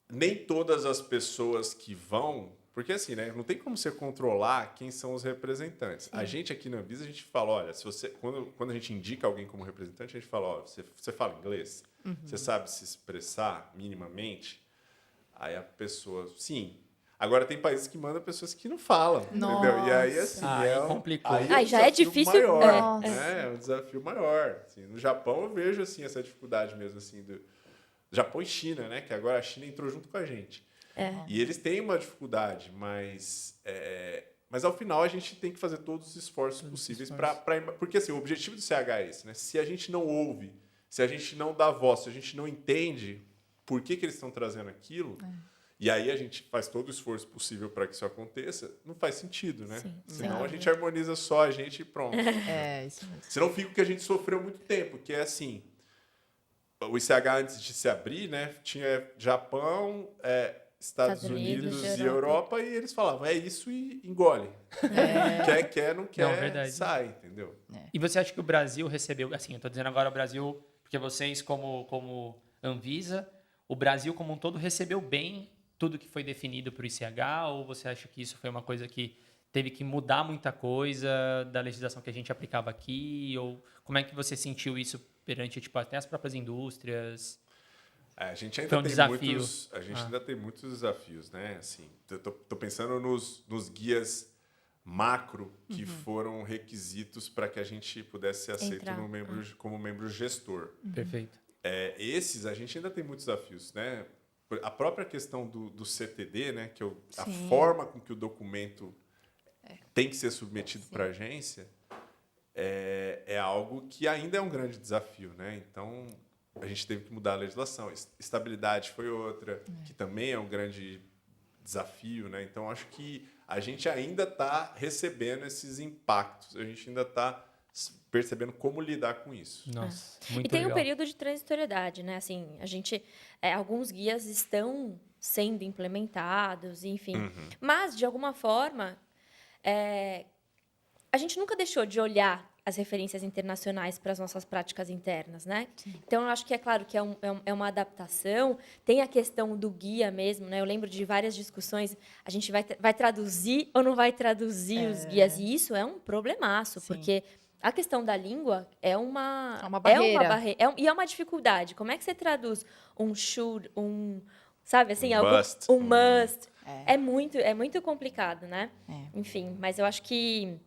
nem todas as pessoas que vão... Porque, assim, né? Não tem como você controlar quem são os representantes. A gente aqui na Anvisa, a gente fala, olha, se você, quando a gente indica alguém como representante, a gente fala, olha, você fala inglês? Você sabe se expressar minimamente? Aí a pessoa, sim. Agora, tem países que mandam pessoas que não falam, entendeu? E aí, assim, Aí complicou. Aí já é desafio difícil, Maior, é. né? É um desafio maior. Assim, no Japão, eu vejo, assim, essa dificuldade mesmo, assim, do Japão e China, né? Que agora a China entrou junto com a gente. E eles têm uma dificuldade, mas ao final a gente tem que fazer todos os esforços possíveis para... Porque, assim, o objetivo do CH é esse, né? Se a gente não ouve, se a gente não dá voz, se a gente não entende por que eles estão trazendo aquilo... E aí a gente faz todo o esforço possível para que isso aconteça, não faz sentido, né? Sim, Senão a gente harmoniza só a gente e pronto. Isso mesmo. Senão fica o que a gente sofreu muito tempo, que é assim, o ICH antes de se abrir, né, tinha Japão, Estados Unidos e Europa, e eles falavam, é isso e engole. Quer, não quer, verdade. sai, entendeu? E você acha que o Brasil recebeu... Assim, eu estou dizendo agora o Brasil, porque vocês, como Anvisa, o Brasil como um todo recebeu bem tudo que foi definido para o ICH, ou você acha que isso foi uma coisa que teve que mudar muita coisa da legislação que a gente aplicava aqui? Ou como é que você sentiu isso perante até as próprias indústrias? A gente ainda Foi um tem desafio. ainda tem muitos desafios, né? Assim, tô pensando nos guias macro que foram requisitos para que a gente pudesse ser aceito como membro gestor. Perfeito. Esses a gente ainda tem muitos desafios, né? A própria questão do CTD, né? Que a forma com que o documento tem que ser submetido para a agência é algo que ainda é um grande desafio, né? Então a gente teve que mudar a legislação. Estabilidade foi outra, que também é um grande desafio, né? Então acho que a gente ainda está recebendo esses impactos, a gente ainda está percebendo como lidar com isso. Nossa, muito E tem legal. um período de transitoriedade, né? Assim, a gente, alguns guias estão sendo implementados, enfim. Mas, de alguma forma, a gente nunca deixou de olhar as referências internacionais para as nossas práticas internas, né? Então, eu acho que é claro que é uma adaptação. Tem a questão do guia mesmo, né? Eu lembro de várias discussões. A gente vai traduzir ou não vai traduzir os guias? E isso é um problemaço, porque a questão da língua é uma barreira. E é uma dificuldade. Como é que você traduz um should, sabe assim, Must. um must? É muito complicado, né? Enfim, mas eu acho que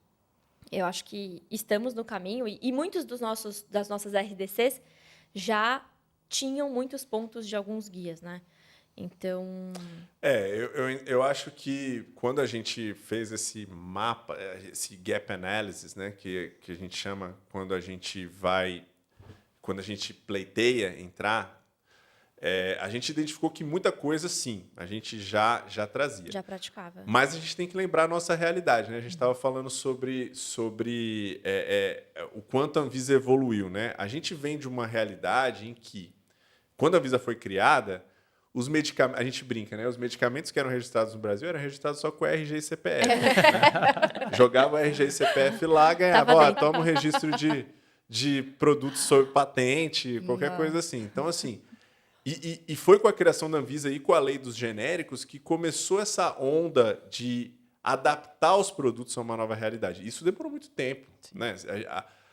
estamos no caminho e muitos das nossas RDCs já tinham muitos pontos de alguns guias, né? Então... Eu acho que quando a gente fez esse mapa, esse gap analysis, né, que a gente chama quando a gente pleiteia entrar, a gente identificou que muita coisa, sim, a gente já trazia. Já praticava. Mas a gente tem que lembrar a nossa realidade, né? A gente estava falando sobre o quanto a Anvisa evoluiu, né? A gente vem de uma realidade em que, quando a Anvisa foi criada, os medicamentos, a gente brinca, né? Os medicamentos que eram registrados no Brasil eram registrados só com RG e CPF. Né? Jogava RG e CPF lá, ganhava, toma um registro de produtos sob patente, qualquer coisa assim. Então, assim, e foi com a criação da Anvisa e com a lei dos genéricos que começou essa onda de adaptar os produtos a uma nova realidade. Isso demorou muito tempo, né?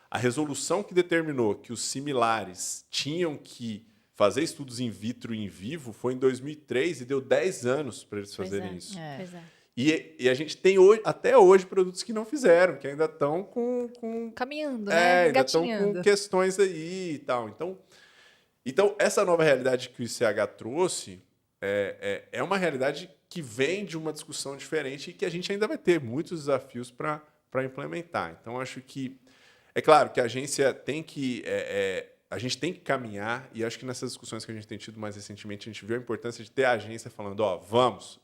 A resolução que determinou que os similares tinham que fazer estudos in vitro e in vivo foi em 2003 e deu 10 anos para eles Pois fazerem é. isso. Pois é. E a gente tem hoje, até hoje produtos que não fizeram, que ainda estão com Caminhando, né? ainda estão com Engatinhando. questões aí e tal. Então, essa nova realidade que o ICH trouxe é uma realidade que vem de uma discussão diferente e que a gente ainda vai ter muitos desafios para implementar. Então, acho que é claro que a agência tem que a gente tem que caminhar, e acho que nessas discussões que a gente tem tido mais recentemente, a gente viu a importância de ter a agência falando, ó, vamos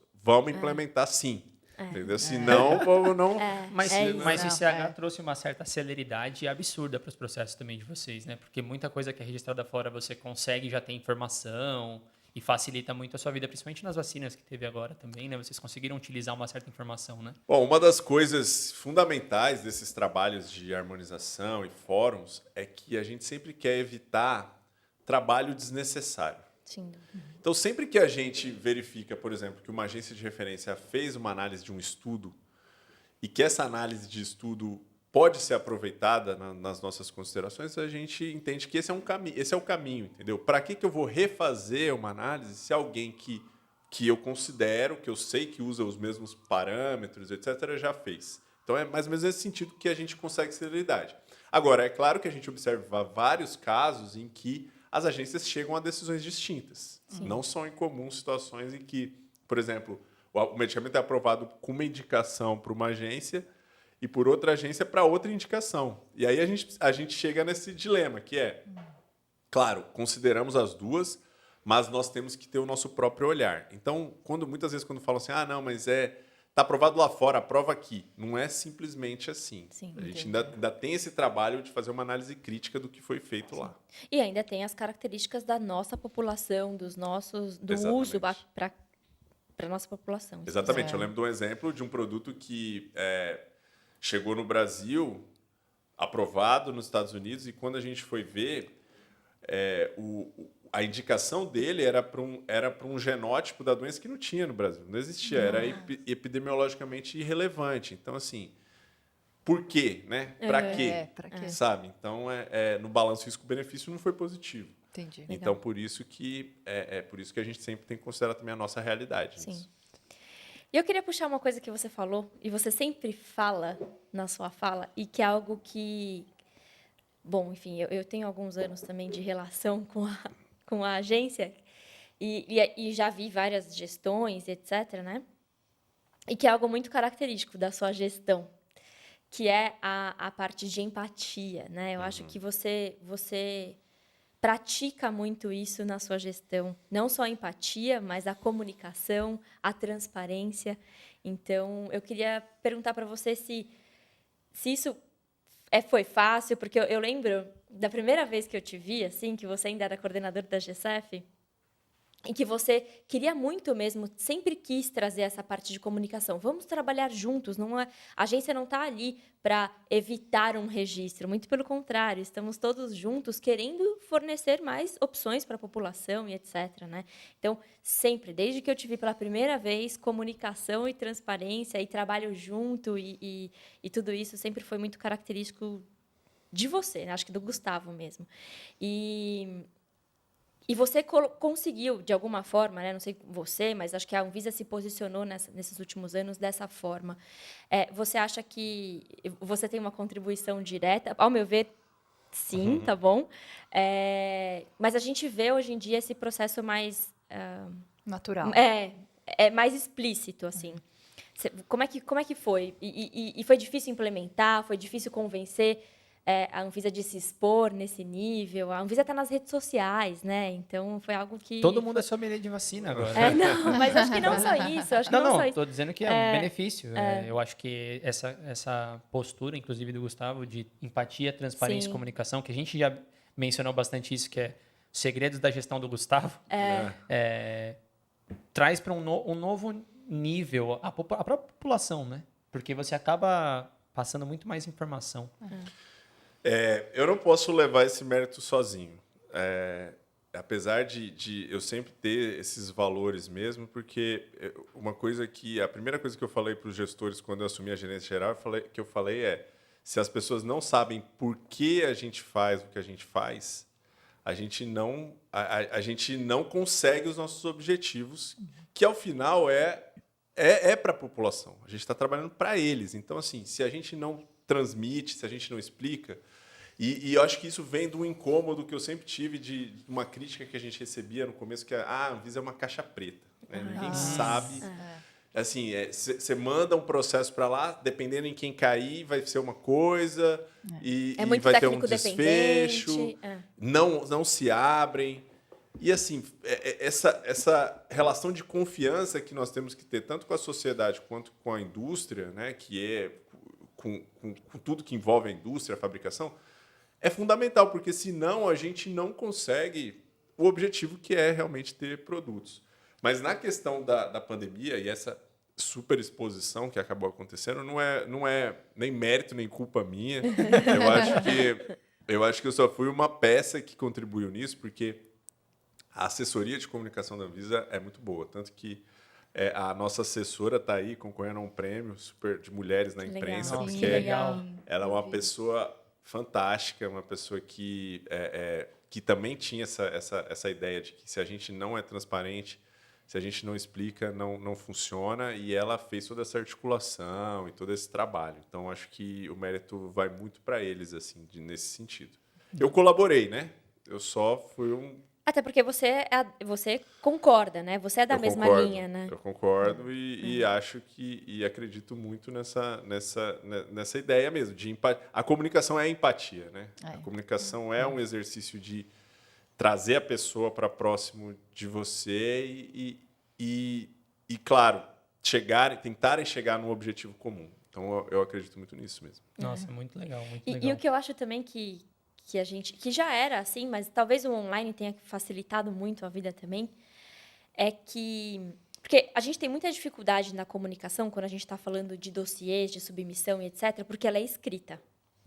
implementar sim. Entendeu? Senão o povo não... Mas, É isso. mas o Não, ICH trouxe uma certa celeridade absurda para os processos também de vocês, né? Porque muita coisa que é registrada fora você consegue já ter informação e facilita muito a sua vida, principalmente nas vacinas que teve agora também, né? Vocês conseguiram utilizar uma certa informação, né? Bom, uma das coisas fundamentais desses trabalhos de harmonização e fóruns é que a gente sempre quer evitar trabalho desnecessário. Sim. Então, sempre que a gente verifica, por exemplo, que uma agência de referência fez uma análise de um estudo e que essa análise de estudo pode ser aproveitada nas nossas considerações, a gente entende que esse é o caminho, entendeu? Para que eu vou refazer uma análise se alguém que eu considero, que eu sei que usa os mesmos parâmetros, etc., já fez? Então, é mais ou menos nesse sentido que a gente consegue celeridade. Agora, é claro que a gente observa vários casos em que as agências chegam a decisões distintas. Sim. Não são incomuns situações em que, por exemplo, o medicamento é aprovado com uma indicação para uma agência e por outra agência para outra indicação. E aí a gente chega nesse dilema, que é, claro, consideramos as duas, mas nós temos que ter o nosso próprio olhar. Então, muitas vezes quando falam assim, não, mas está aprovado lá fora, aprova aqui. Não é simplesmente assim. Sim, a gente entendi. ainda tem esse trabalho de fazer uma análise crítica do que foi feito lá. E ainda tem as características da nossa população, do Exatamente. uso para a nossa população. Exatamente. Eu lembro de um exemplo de um produto que chegou no Brasil, aprovado nos Estados Unidos, e quando a gente foi ver, a indicação dele era para um genótipo da doença que não tinha no Brasil. Não existia. Era epidemiologicamente irrelevante. Então, assim, por quê? Né? Para quê? Pra quê? Sabe? Então, no balanço risco-benefício não foi positivo. Entendi. Legal. Então, por isso que a gente sempre tem que considerar também a nossa realidade. Sim. nisso. E eu queria puxar uma coisa que você falou, e você sempre fala na sua fala, e que é algo que... Bom, enfim, eu tenho alguns anos também de relação com a agência, e já vi várias gestões, etc., né? E que é algo muito característico da sua gestão, que é a parte de empatia, né? Eu acho que você pratica muito isso na sua gestão. Não só a empatia, mas a comunicação, a transparência. Então, eu queria perguntar para você se isso foi fácil, porque eu lembro da primeira vez que eu te vi, assim, que você ainda era coordenador da GCF, em que você queria muito mesmo, sempre quis trazer essa parte de comunicação. Vamos trabalhar juntos, a agência não está ali para evitar um registro, muito pelo contrário, estamos todos juntos querendo fornecer mais opções para a população e etc., né? Então, sempre, desde que eu te vi pela primeira vez, comunicação e transparência e trabalho junto e tudo isso sempre foi muito característico de você, né? Acho que do Gustavo mesmo. E você conseguiu, de alguma forma, né? Não sei você, mas acho que a Anvisa se posicionou nesses últimos anos dessa forma. Você acha que você tem uma contribuição direta? Ao meu ver, sim, tá bom. Mas a gente vê hoje em dia esse processo mais... Natural. mais explícito, assim. Como é que foi? E foi difícil implementar? Foi difícil convencer a Anvisa de se expor nesse nível? A Anvisa está nas redes sociais, né? Então, foi algo que... Todo mundo é sommelier de vacina agora. não, mas acho que não só isso. Acho que não, só isso. Estou dizendo que é um benefício. Eu acho que essa postura, inclusive do Gustavo, de empatia, transparência Sim. e comunicação, que a gente já mencionou bastante isso, que é segredos da gestão do Gustavo, traz para um novo nível a própria população, né? Porque você acaba passando muito mais informação. Eu não posso levar esse mérito sozinho. Apesar de eu sempre ter esses valores mesmo, porque a primeira coisa que eu falei para os gestores quando eu assumi a gerência geral, eu falei se as pessoas não sabem por que a gente faz o que a gente faz, a gente não consegue os nossos objetivos, que ao final é para a população. A gente está trabalhando para eles. Então, assim, se a gente não transmite, se a gente não explica, e eu acho que isso vem do incômodo que eu sempre tive de uma crítica que a gente recebia no começo, que a Anvisa é uma caixa preta, né? Ninguém sabe. Assim, você manda um processo para lá, dependendo em quem cair, vai ser uma coisa e muito vai ter um técnico desfecho. dependente. Não se abrem. E assim, essa relação de confiança que nós temos que ter tanto com a sociedade quanto com a indústria, né, que é com tudo que envolve a indústria, a fabricação, é fundamental, porque senão a gente não consegue o objetivo que é realmente ter produtos. Mas na questão da pandemia e essa superexposição que acabou acontecendo, não é nem mérito nem culpa minha. Eu acho que eu só fui uma peça que contribuiu nisso, porque a assessoria de comunicação da Anvisa é muito boa, tanto que a nossa assessora está aí concorrendo a um prêmio super de mulheres na imprensa, Nossa, porque que legal. ela é uma pessoa fantástica, uma pessoa que também tinha essa ideia de que se a gente não é transparente, se a gente não explica, não funciona, e ela fez toda essa articulação e todo esse trabalho. Então, acho que o mérito vai muito para eles, assim, nesse sentido. Eu colaborei, né? Eu só fui Até porque você concorda, né? Você é da mesma linha, né? Eu concordo e acho e acredito muito nessa ideia mesmo de empatia. A comunicação é empatia, né? A comunicação é um exercício de trazer a pessoa para próximo de você e claro, tentarem chegar num objetivo comum. Então, eu acredito muito nisso mesmo. Nossa, muito legal, muito E legal. o que eu acho também que a gente, que já era assim, mas talvez o online tenha facilitado muito a vida também, é que... Porque a gente tem muita dificuldade na comunicação quando a gente está falando de dossiês, de submissão e etc., porque ela é escrita.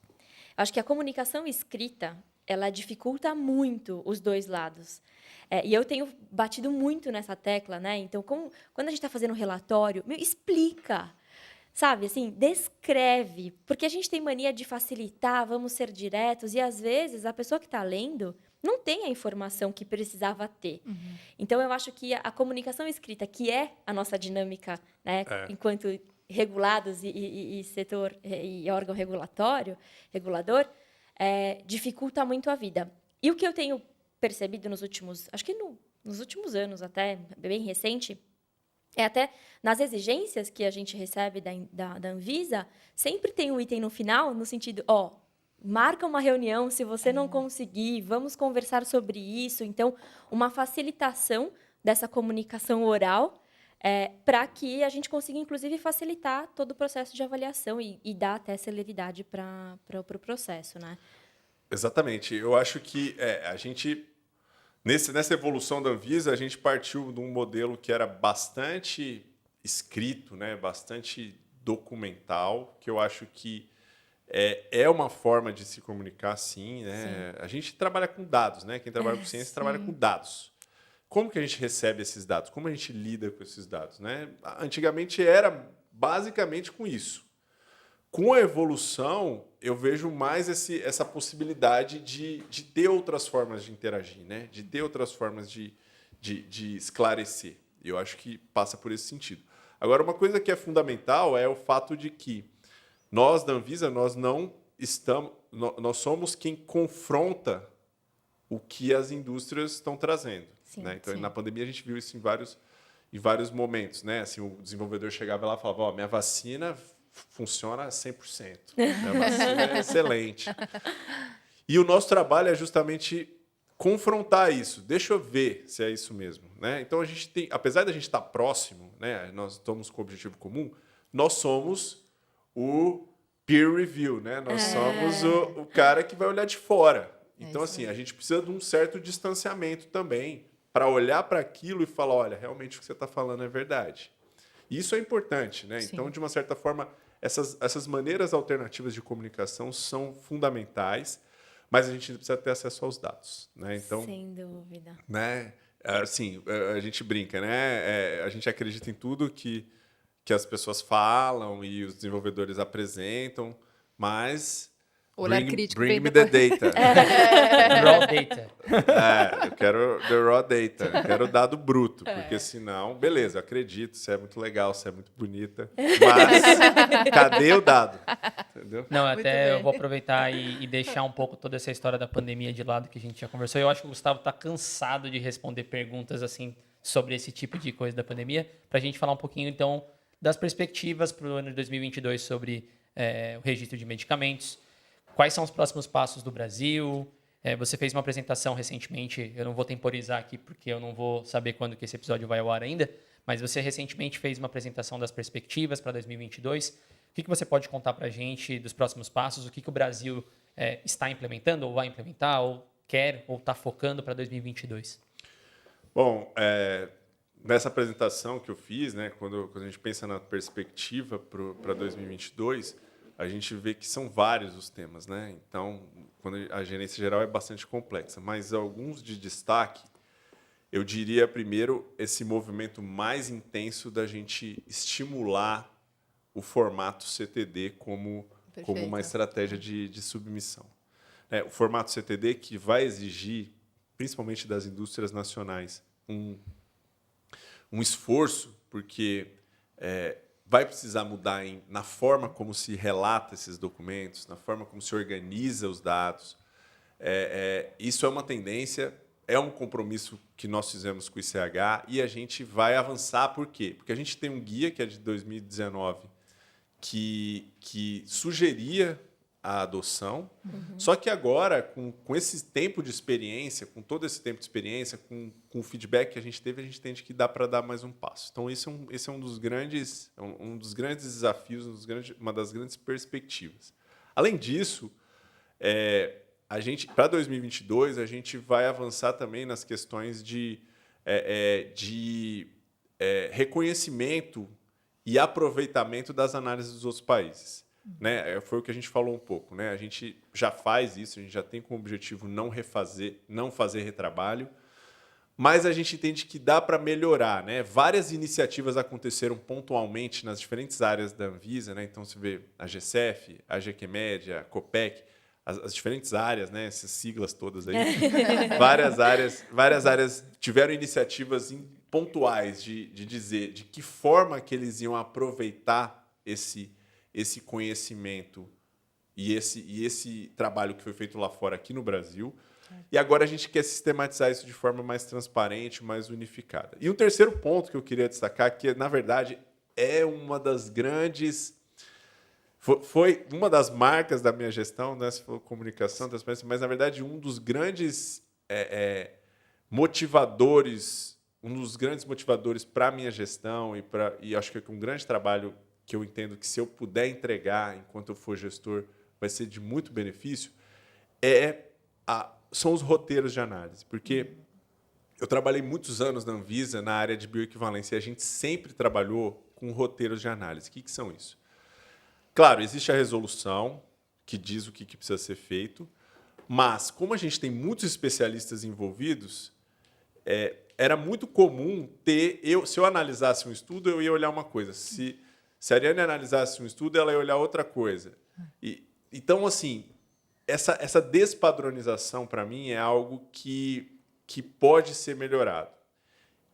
Eu acho que a comunicação escrita, ela dificulta muito os dois lados. E eu tenho batido muito nessa tecla, né? Então, quando a gente está fazendo um relatório, explica, sabe? Assim, descreve. Porque a gente tem mania de facilitar, vamos ser diretos, e às vezes a pessoa que está lendo não tem a informação que precisava ter. Então, eu acho que a comunicação escrita, que é a nossa dinâmica, né? Enquanto regulados e setor e órgão regulador, dificulta muito a vida. E o que eu tenho percebido nos últimos anos, até bem recente, é até nas exigências que a gente recebe da Anvisa, sempre tem um item no final, no sentido, marca uma reunião, se você não conseguir, vamos conversar sobre isso. Então, uma facilitação dessa comunicação oral, para que a gente consiga, inclusive, facilitar todo o processo de avaliação e dar até celeridade para o processo, né? Exatamente. Eu acho que a gente, nessa evolução da Anvisa, a gente partiu de um modelo que era bastante escrito, né? Bastante documental, que eu acho que é uma forma de se comunicar, sim, né? A gente trabalha com dados, né? Quem trabalha com ciência trabalha com dados. Como que a gente recebe esses dados? Como a gente lida com esses dados, né? Antigamente era basicamente com isso. Com a evolução, eu vejo mais essa possibilidade de ter outras formas de interagir, né? De ter outras formas de esclarecer. Eu acho que passa por esse sentido. Agora, uma coisa que é fundamental é o fato de que nós, da Anvisa, nós somos quem confronta o que as indústrias estão trazendo. Sim, né? Então, sim. na pandemia, a gente viu isso em vários momentos. Né? Assim, o desenvolvedor chegava lá e falava, minha vacina funciona 100%. Minha vacina é excelente. E o nosso trabalho é justamente confrontar isso. Deixa eu ver se é isso mesmo. Né? Então, a gente tem, apesar da gente estar próximo, né? Nós estamos com o objetivo comum, nós somos o peer review. Né? Nós somos o cara que vai olhar de fora. Então, assim, a gente precisa de um certo distanciamento também para olhar para aquilo e falar, olha, realmente o que você está falando é verdade. E isso é importante, né? Então, de uma certa forma, essas maneiras alternativas de comunicação são fundamentais, mas a gente precisa ter acesso aos dados, né? Então, sem dúvida. Né? Assim, a gente brinca, né? A gente acredita em tudo que as pessoas falam e os desenvolvedores apresentam, mas O olhar crítico Bring vem me depois. the data. Raw data. Eu quero the raw data, eu quero o dado bruto, porque senão, beleza, eu acredito, você é muito legal, você é muito bonita, mas cadê o dado? Entendeu? Não, Muito até eu bem. vou aproveitar e deixar um pouco toda essa história da pandemia de lado que a gente já conversou. Eu acho que o Gustavo está cansado de responder perguntas assim sobre esse tipo de coisa da pandemia, para a gente falar um pouquinho, então, das perspectivas para o ano de 2022 sobre o registro de medicamentos. Quais são os próximos passos do Brasil? Você fez uma apresentação recentemente, eu não vou temporizar aqui porque eu não vou saber quando que esse episódio vai ao ar ainda, mas você recentemente fez uma apresentação das perspectivas para 2022. O que você pode contar para a gente dos próximos passos? O que o Brasil está implementando, ou vai implementar, ou quer, ou está focando para 2022? Bom, nessa apresentação que eu fiz, né, quando a gente pensa na perspectiva para 2022, a gente vê que são vários os temas, né? Então, quando a gerência geral é bastante complexa, mas alguns de destaque, eu diria primeiro esse movimento mais intenso da gente estimular o formato CTD como uma estratégia de submissão. O formato CTD que vai exigir, principalmente das indústrias nacionais, um esforço, porque vai precisar mudar na forma como se relata esses documentos, na forma como se organiza os dados. Isso é uma tendência, é um compromisso que nós fizemos com o ICH e a gente vai avançar. Por quê? Porque a gente tem um guia que é de 2019 que sugeria a adoção, só que agora, com esse tempo de experiência, com todo esse tempo de experiência, com o feedback que a gente teve, a gente entende que dá para dar mais um passo. Então, esse é um dos grandes desafios, uma das grandes perspectivas. Além disso, para 2022, a gente vai avançar também nas questões de reconhecimento e aproveitamento das análises dos outros países. Né? Foi o que a gente falou um pouco. Né? A gente já faz isso, a gente já tem como objetivo não fazer retrabalho, mas a gente entende que dá para melhorar. Né? Várias iniciativas aconteceram pontualmente nas diferentes áreas da Anvisa. Né? Então, você vê a GCF, a GQMed, a COPEC, as diferentes áreas, né? Essas siglas todas aí. várias áreas tiveram iniciativas pontuais de dizer de que forma que eles iam aproveitar esse conhecimento e esse trabalho que foi feito lá fora, aqui no Brasil. E agora a gente quer sistematizar isso de forma mais transparente, mais unificada. E um terceiro ponto que eu queria destacar, que, na verdade, é uma das grandes... Foi uma das marcas da minha gestão, né? Se for comunicação, transparência, mas, na verdade, um dos grandes motivadores para a minha gestão e acho que é um grande trabalho que eu entendo que, se eu puder entregar enquanto eu for gestor, vai ser de muito benefício, são os roteiros de análise. Porque eu trabalhei muitos anos na Anvisa na área de bioequivalência e a gente sempre trabalhou com roteiros de análise. O que são isso? Claro, existe a resolução que diz o que precisa ser feito, mas, como a gente tem muitos especialistas envolvidos, era muito comum se eu analisasse um estudo, eu ia olhar uma coisa. Se a Ariane analisasse um estudo, ela ia olhar outra coisa. Então, assim, essa despadronização, para mim, é algo que pode ser melhorado.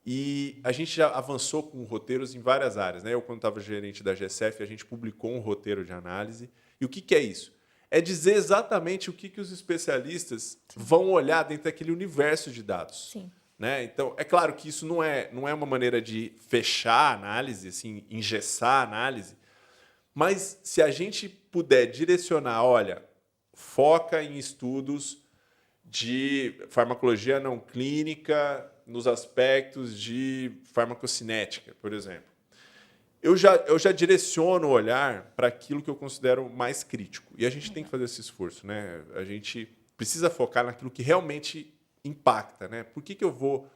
E a gente já avançou com roteiros em várias áreas. Né? Eu, quando estava gerente da GCF, a gente publicou um roteiro de análise. E o que é isso? É dizer exatamente o que os especialistas vão olhar dentro daquele universo de dados. Sim. Né? Então, é claro que isso não é uma maneira de fechar a análise, assim, engessar a análise, mas se a gente puder direcionar, olha, foca em estudos de farmacologia não clínica nos aspectos de farmacocinética, por exemplo. Eu já direciono o olhar para aquilo que eu considero mais crítico. E a gente tem que fazer esse esforço. Né? A gente precisa focar naquilo que realmente impacta. Né? Por que eu vou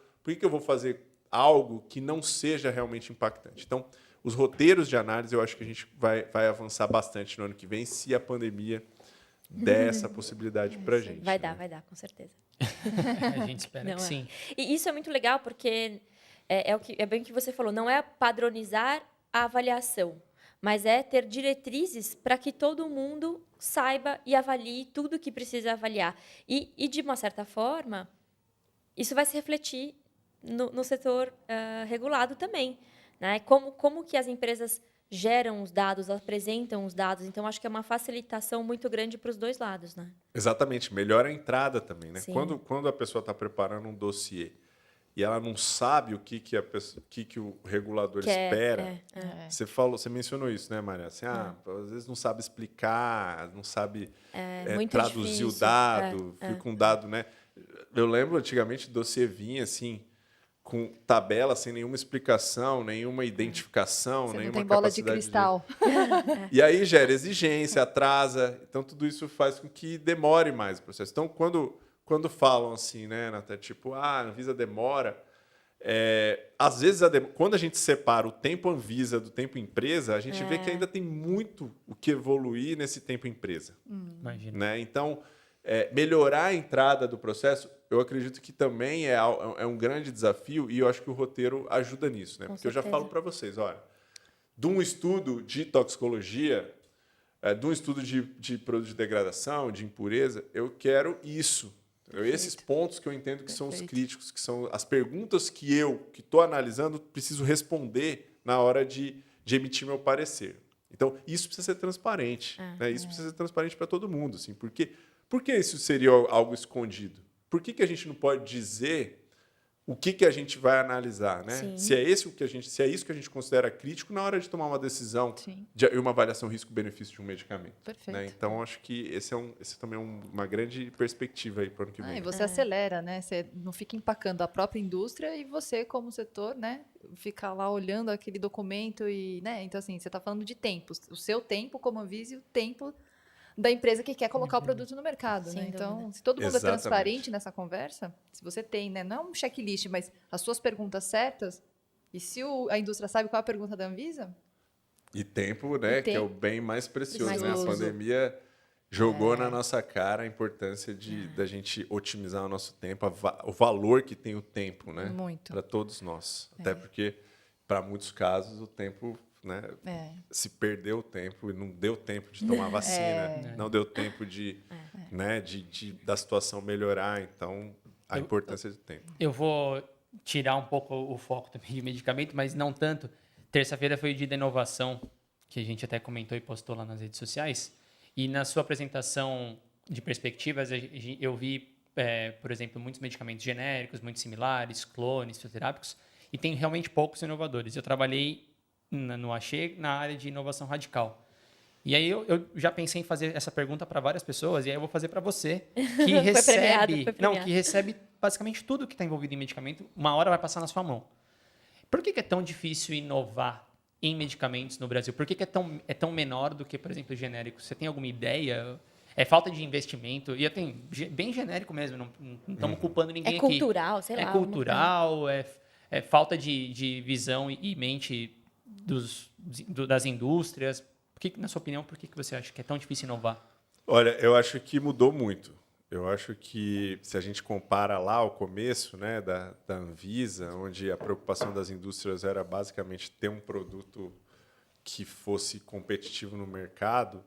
fazer algo que não seja realmente impactante? Então, os roteiros de análise, eu acho que a gente vai avançar bastante no ano que vem, se a pandemia der essa possibilidade para a gente. Vai dar, com certeza. A gente espera que sim. E isso é muito legal, porque é bem o que você falou, não é padronizar a avaliação, mas é ter diretrizes para que todo mundo saiba e avalie tudo que precisa avaliar. E de uma certa forma, isso vai se refletir no setor regulado também, né? Como que as empresas geram os dados, apresentam os dados. Então, acho que é uma facilitação muito grande para os dois lados, né? Exatamente, melhora a entrada também, né? Sim. Quando a pessoa está preparando um dossiê e ela não sabe o que o regulador espera. Você mencionou isso, né, Maria? Assim, às vezes não sabe explicar, não sabe muito traduzir difícil. o dado, fica um dado, né? Eu lembro antigamente o dossiê vinha assim com tabela sem nenhuma explicação, nenhuma identificação, Você não nenhuma tem bola de capacidade cristal. E aí gera exigência, atrasa. Então, tudo isso faz com que demore mais o processo. Então, quando falam assim, né, Nathan, tipo, a Anvisa demora, às vezes, quando a gente separa o tempo Anvisa do tempo empresa, a gente vê que ainda tem muito o que evoluir nesse tempo empresa. Imagina. Né? Então, melhorar a entrada do processo, eu acredito que também é um grande desafio e eu acho que o roteiro ajuda nisso. Né? Porque eu já falo para vocês, olha, de um estudo de toxicologia, de um estudo de produto de degradação, de impureza, eu quero isso. Esses pontos que eu entendo que são os críticos, que são as perguntas que que estou analisando, preciso responder na hora de emitir meu parecer. Então, isso precisa ser transparente. Né? Isso precisa ser transparente para todo mundo. Assim, por que isso seria algo escondido? Por que a gente não pode dizer o que a gente vai analisar, né? Se é isso que a gente considera crítico na hora de tomar uma decisão de uma avaliação risco-benefício de um medicamento. Perfeito. Né? Então, acho que esse também é uma grande perspectiva aí para o ano que vem. E você acelera, né? Você não fica empacando a própria indústria e você, como setor, né, fica lá olhando aquele documento e, né? Então, assim, você está falando de tempo. O seu tempo como Anvisa e o tempo da empresa que quer colocar o produto no mercado, né? Então, se todo mundo é transparente nessa conversa, se você tem, né, não um checklist, mas as suas perguntas certas, e se a indústria sabe qual é a pergunta da Anvisa? E tempo, né, que é o bem mais precioso, né? A pandemia jogou na nossa cara a importância da gente otimizar o nosso tempo, o valor que tem o tempo, né? Muito. Para todos nós. Até porque, para muitos casos, o tempo... Né? Se perdeu o tempo e não deu tempo de tomar vacina, não deu tempo né, da situação melhorar. Então, a importância do tempo. Eu vou tirar um pouco o foco também de medicamento, mas não tanto. Terça-feira foi o dia da inovação, que a gente até comentou e postou lá nas redes sociais. E na sua apresentação de perspectivas, eu vi, por exemplo, muitos medicamentos genéricos, muito similares, clones, fitoterápicos, e tem realmente poucos inovadores. Eu trabalhei no Axê, na área de inovação radical. E aí eu já pensei em fazer essa pergunta para várias pessoas, e aí eu vou fazer para você, que recebe, que recebe basicamente tudo que está envolvido em medicamento, uma hora vai passar na sua mão. Por que é tão difícil inovar em medicamentos no Brasil? Por que é tão menor do que, por exemplo, genérico? Você tem alguma ideia? É falta de investimento? E tem bem genérico mesmo, não estamos culpando ninguém aqui. É cultural, sei lá. É cultural, é falta de visão e mente das indústrias. Na sua opinião, por que você acha que é tão difícil inovar? Olha, eu acho que mudou muito. Eu acho que, se a gente compara lá ao começo, né, da Anvisa, onde a preocupação das indústrias era basicamente ter um produto que fosse competitivo no mercado,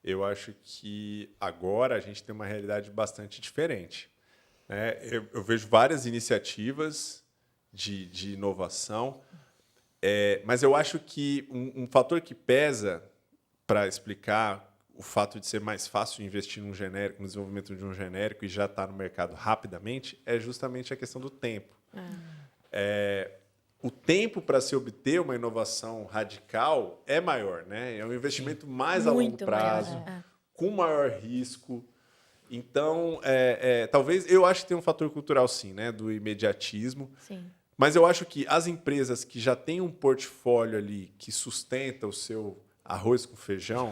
eu acho que agora a gente tem uma realidade bastante diferente. Né? Eu vejo várias iniciativas de inovação, mas eu acho que um fator que pesa para explicar o fato de ser mais fácil investir num genérico, no desenvolvimento de um genérico e já estar no mercado rapidamente, é justamente a questão do tempo. O tempo para se obter uma inovação radical é maior, né? É um investimento mais a longo prazo, com maior risco. Então, talvez, eu acho que tem um fator cultural, sim, né? Do imediatismo. Sim. Mas eu acho que as empresas que já têm um portfólio ali que sustenta o seu arroz com feijão,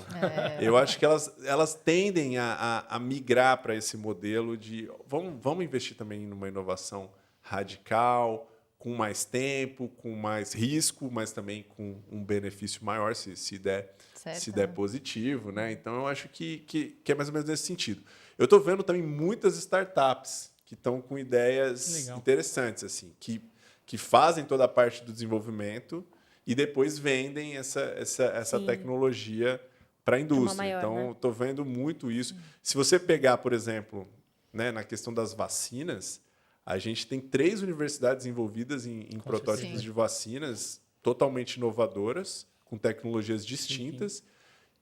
eu acho que elas tendem a migrar para esse modelo de vamos investir também numa inovação radical, com mais tempo, com mais risco, mas também com um benefício maior se der positivo. Né? Então, eu acho que é mais ou menos nesse sentido. Eu estou vendo também muitas startups que estão com ideias interessantes, assim, que fazem toda a parte do desenvolvimento e depois vendem essa tecnologia para a indústria. maior, Então, né? estou vendo muito isso. Se você pegar, por exemplo, né, na questão das vacinas, a gente tem 3 universidades envolvidas em protótipos certeza. de vacinas totalmente inovadoras, com tecnologias distintas,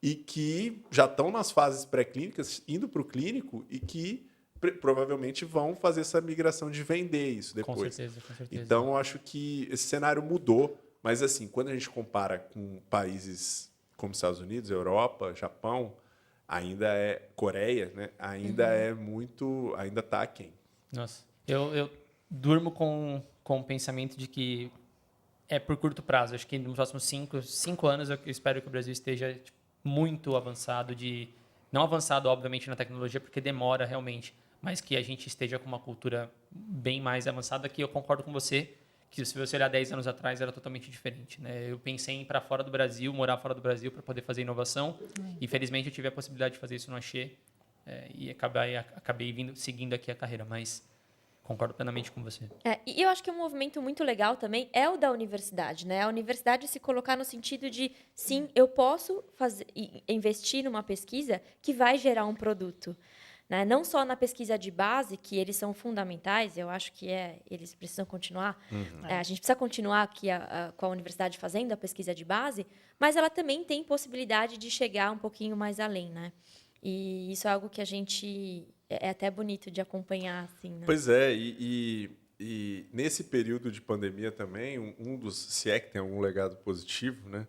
e que já estão nas fases pré-clínicas, indo para o clínico, e que provavelmente vão fazer essa migração de vender isso Com depois. certeza, com certeza. Então, eu acho que esse cenário mudou, mas assim, quando a gente compara com países como Estados Unidos, Europa, Japão, ainda é Coreia, né? Ainda é muito, ainda está aquém. Nossa, eu durmo com o pensamento de que é por curto prazo. Acho que nos próximos 5 anos eu espero que o Brasil esteja tipo, muito avançado não avançado, obviamente, na tecnologia, porque demora realmente, mas que a gente esteja com uma cultura bem mais avançada, que eu concordo com você, que se você olhar 10 anos atrás era totalmente diferente, né? Eu pensei em ir para fora do Brasil, morar fora do Brasil para poder fazer inovação, e felizmente eu tive a possibilidade de fazer isso no Axê, e acabei seguindo aqui a carreira, mas concordo plenamente com você. E eu acho que um movimento muito legal também é o da universidade, né? A universidade se colocar no sentido de, sim, eu posso investir numa pesquisa que vai gerar um produto. Né? Não só na pesquisa de base, que eles são fundamentais, eu acho que eles precisam continuar. A gente precisa continuar aqui com a universidade fazendo a pesquisa de base, mas ela também tem possibilidade de chegar um pouquinho mais além, né? E isso é algo que a gente... É até bonito de acompanhar, assim, né? Pois é, e nesse período de pandemia também, se é que tem algum legado positivo, né?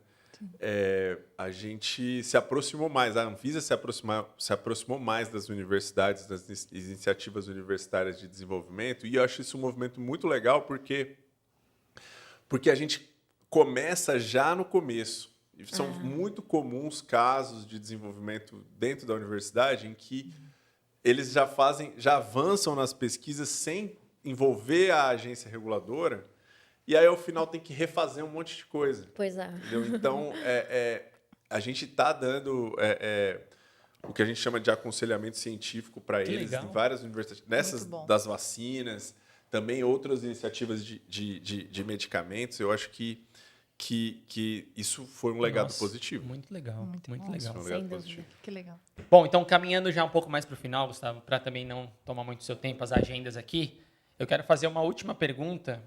A gente se aproximou mais, a Anvisa se aproximou mais das universidades, das iniciativas universitárias de desenvolvimento, e eu acho isso um movimento muito legal porque a gente começa já no começo. E são muito comuns casos de desenvolvimento dentro da universidade em que eles já avançam nas pesquisas sem envolver a agência reguladora, e aí, ao final, tem que refazer um monte de coisa. Pois é. Entendeu? Então, a gente está dando o que a gente chama de aconselhamento científico para eles legal. em várias universidades. Nessas Muito bom. das vacinas, também outras iniciativas de medicamentos. Eu acho que isso foi um legado Nossa, positivo. Muito legal, Muito muito bom. legal. Isso foi um Sem legado dúvida. positivo. Que legal. Bom, então caminhando já um pouco mais para o final, Gustavo, para também não tomar muito seu tempo, as agendas aqui, eu quero fazer uma última pergunta,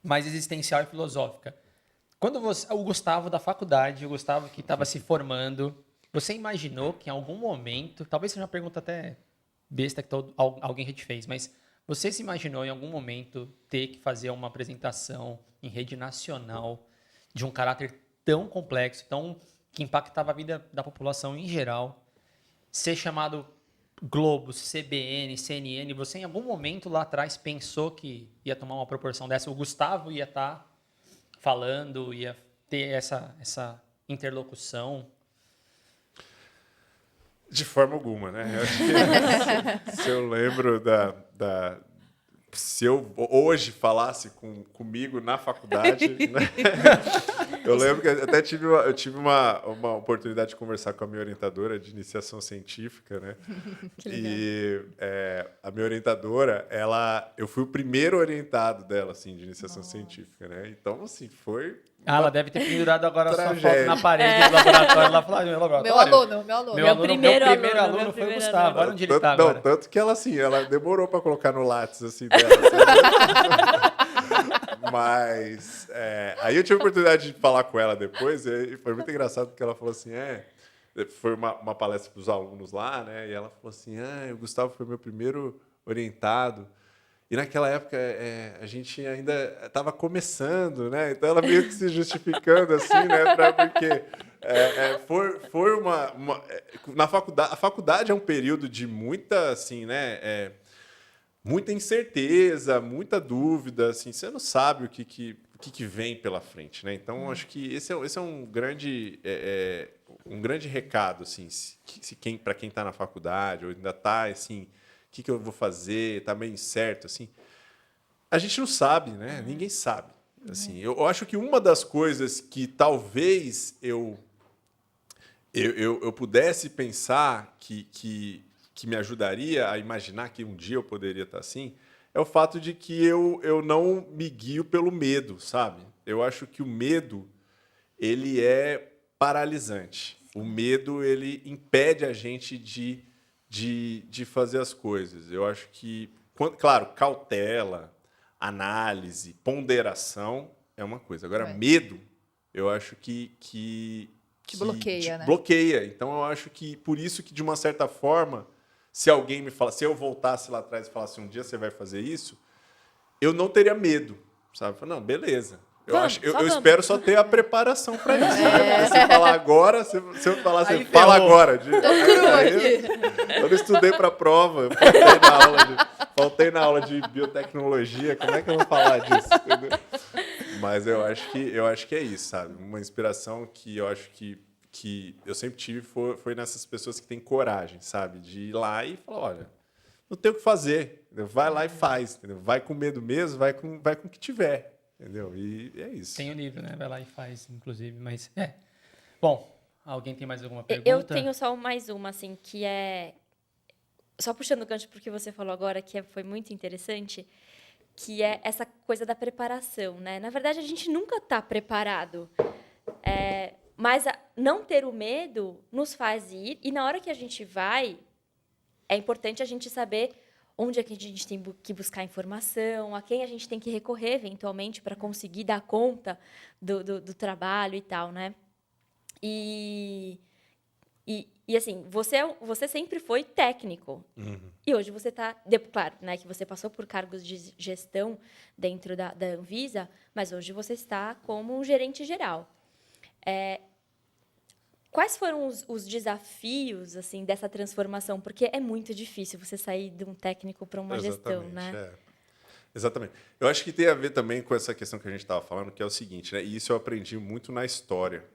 mais existencial e filosófica. Quando o Gustavo da faculdade, o Gustavo que estava se formando, você imaginou que em algum momento, talvez seja uma pergunta até besta que alguém já te fez, mas você se imaginou em algum momento ter que fazer uma apresentação em rede nacional de um caráter tão complexo, que impactava a vida da população em geral, ser chamado Globo, CBN, CNN, você em algum momento lá atrás pensou que ia tomar uma proporção dessa? O Gustavo ia estar falando, ia ter essa interlocução? De forma alguma, né? Eu acho que se eu lembro se eu hoje falasse comigo na faculdade, né? Eu lembro que até eu tive uma oportunidade de conversar com a minha orientadora de iniciação científica, né? Que legal. E a minha orientadora, eu fui o primeiro orientado dela, assim, de iniciação científica, né? Então, assim, foi... Ela deve ter pendurado agora a sua foto Tragédia. na parede do laboratório. Ela falou, meu laboratório. Meu aluno. Meu aluno, primeiro meu primeiro aluno, aluno meu foi o primeiro Gustavo. aluno. Olha onde ele está agora. Tanto que ela demorou para colocar no látis, assim, dela. Sabe? Mas aí eu tive a oportunidade de falar com ela depois, e foi muito engraçado porque ela falou assim, foi uma palestra para os alunos lá, né? E ela falou assim, o Gustavo foi meu primeiro orientado. E naquela época a gente ainda estava começando, né? Então ela meio que se justificando assim, né? Porque foi na faculdade. A faculdade é um período de muita, assim, né? Muita incerteza, muita dúvida, assim. Você não sabe o que vem pela frente, né? Então acho que esse é um grande recado, assim, para quem está na faculdade ou ainda está, assim. O que eu vou fazer? Está meio incerto, assim. A gente não sabe, né? Ninguém sabe. Assim, eu acho que uma das coisas que talvez eu pudesse pensar que me ajudaria a imaginar que um dia eu poderia estar assim, é o fato de que eu não me guio pelo medo, sabe? Eu acho que o medo, ele é paralisante. O medo, ele impede a gente de fazer as coisas. Eu acho que, claro, cautela, análise, ponderação é uma coisa. Agora, medo, eu acho que bloqueia, né? Bloqueia. Então, eu acho que, por isso que, de uma certa forma, se alguém me fala, se eu voltasse lá atrás e falasse, um dia você vai fazer isso, eu não teria medo, sabe? Não, beleza. Eu espero só ter a preparação para isso. Né? Se falar agora, se eu falar assim, fala agora. Eu não estudei para a prova, eu faltei na aula de biotecnologia, como é que eu vou falar disso? Entendeu? Mas eu acho que é isso, sabe? Uma inspiração que eu acho que eu sempre tive foi nessas pessoas que têm coragem, sabe? De ir lá e falar, olha, não tem o que fazer, entendeu? Vai lá e faz, entendeu? Vai com medo mesmo, vai com o que tiver. Entendeu? E é isso. Tem o livro, né? Vai lá e faz, inclusive, mas Bom, alguém tem mais alguma pergunta? Eu tenho só mais uma, assim, que é... Só puxando o gancho porque você falou agora, que foi muito interessante, que é essa coisa da preparação, né? Na verdade, a gente nunca está preparado. Mas não ter o medo nos faz ir, e na hora que a gente vai, é importante a gente saber onde é que a gente tem que buscar informação, a quem a gente tem que recorrer, eventualmente, para conseguir dar conta do trabalho e tal, né? E assim, você sempre foi técnico. Uhum. E hoje você está... Claro, né, que você passou por cargos de gestão dentro da Anvisa, mas hoje você está como um gerente geral. Quais foram os desafios assim dessa transformação? Porque é muito difícil você sair de um técnico para uma gestão, né? Exatamente. Eu acho que tem a ver também com essa questão que a gente estava falando, que é o seguinte, né? E isso eu aprendi muito na história,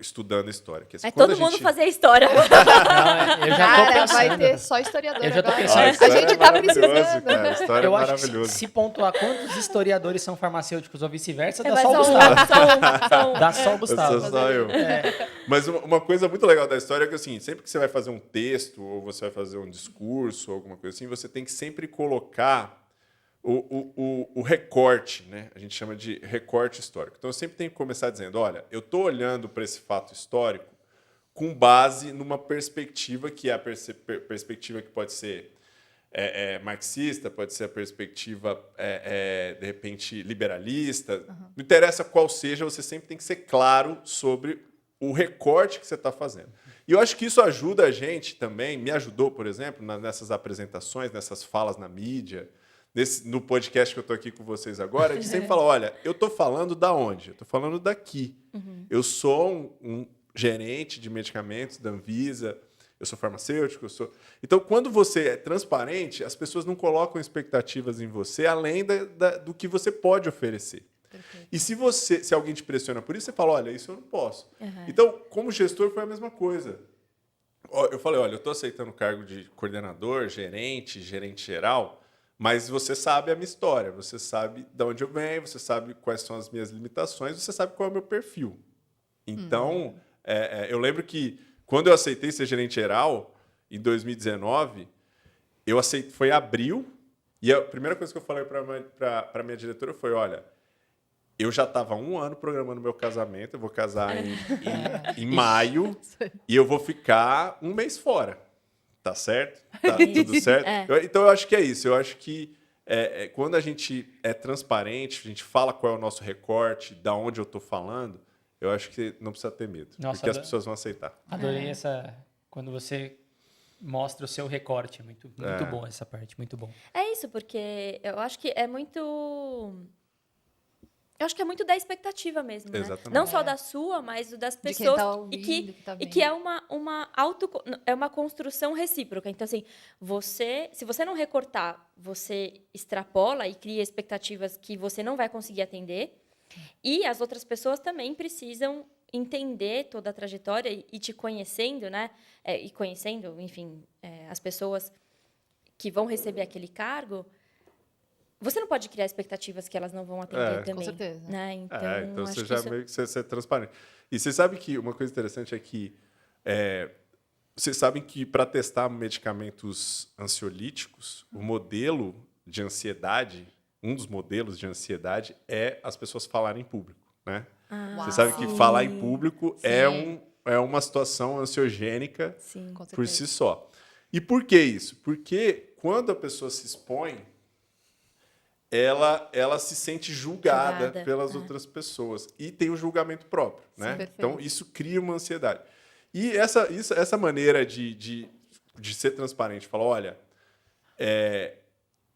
estudando história. Que, assim, todo mundo fazer história. Não, eu já tô pensando. Vai ter só historiador. Eu já tô agora. pensando. A gente está precisando. Cara, a história Eu é acho que maravilhosa. se pontuar quantos historiadores são farmacêuticos ou vice-versa, dá Vai só o só Gustavo. um. Dá só o Gustavo. Só eu. Mas uma coisa muito legal da história é que, assim, sempre que você vai fazer um texto ou você vai fazer um discurso ou alguma coisa assim, você tem que sempre colocar o recorte, né? A gente chama de recorte histórico. Então, eu sempre tenho que começar dizendo, olha, eu estou olhando para esse fato histórico com base numa perspectiva que é a perspectiva que pode ser marxista, pode ser a perspectiva, de repente, liberalista. Não interessa qual seja, você sempre tem que ser claro sobre o recorte que você está fazendo. E eu acho que isso ajuda a gente também, me ajudou, por exemplo, nessas apresentações, nessas falas na mídia, no podcast que eu estou aqui com vocês agora, a gente sempre fala, olha, eu estou falando da onde? Eu estou falando daqui. Eu sou um gerente de medicamentos da Anvisa, eu sou farmacêutico, Então, quando você é transparente, as pessoas não colocam expectativas em você além do que você pode oferecer. Perfeito. E se alguém te pressiona por isso, você fala, olha, isso eu não posso. Então, como gestor, foi a mesma coisa. Eu falei, olha, eu estou aceitando o cargo de coordenador, gerente geral, mas você sabe a minha história, você sabe de onde eu venho, você sabe quais são as minhas limitações, você sabe qual é o meu perfil. Então, eu lembro que quando eu aceitei ser gerente geral, em 2019, foi abril, e a primeira coisa que eu falei para a minha diretora foi, olha, eu já estava 1 ano programando meu casamento, eu vou casar em maio, e eu vou ficar 1 mês fora. Tá certo? Tá tudo certo? Então, eu acho que é isso. Eu acho que quando a gente é transparente, a gente fala qual é o nosso recorte, da onde eu estou falando, eu acho que não precisa ter medo. Nossa, porque as pessoas vão aceitar. Adorei quando você mostra o seu recorte. Muito bom essa parte, muito bom. É isso, porque eu acho que é muito... Eu acho que é muito da expectativa mesmo, né? Exatamente. Não só da sua, mas das pessoas. De quem tá ouvindo, que tá e que é uma construção recíproca. Então, assim, se você não recortar, você extrapola e cria expectativas que você não vai conseguir atender. E as outras pessoas também precisam entender toda a trajetória e te conhecendo, né? E conhecendo, enfim, as pessoas que vão receber aquele cargo. Você não pode criar expectativas que elas não vão atender também. Com certeza. Né? Então você já meio que você é transparente. E você sabe que uma coisa interessante é que vocês sabem que para testar medicamentos ansiolíticos, o modelo de ansiedade, um dos modelos de ansiedade é as pessoas falarem em público, né? Você sabe que falar em público é é uma situação ansiogênica Sim. Com por certeza. si só. E por que isso? Porque quando a pessoa se expõe, ela se sente julgada Julgada, pelas outras pessoas e tem o julgamento próprio, né? perfeito. Então isso cria uma ansiedade. E essa maneira de ser transparente, falar, olha,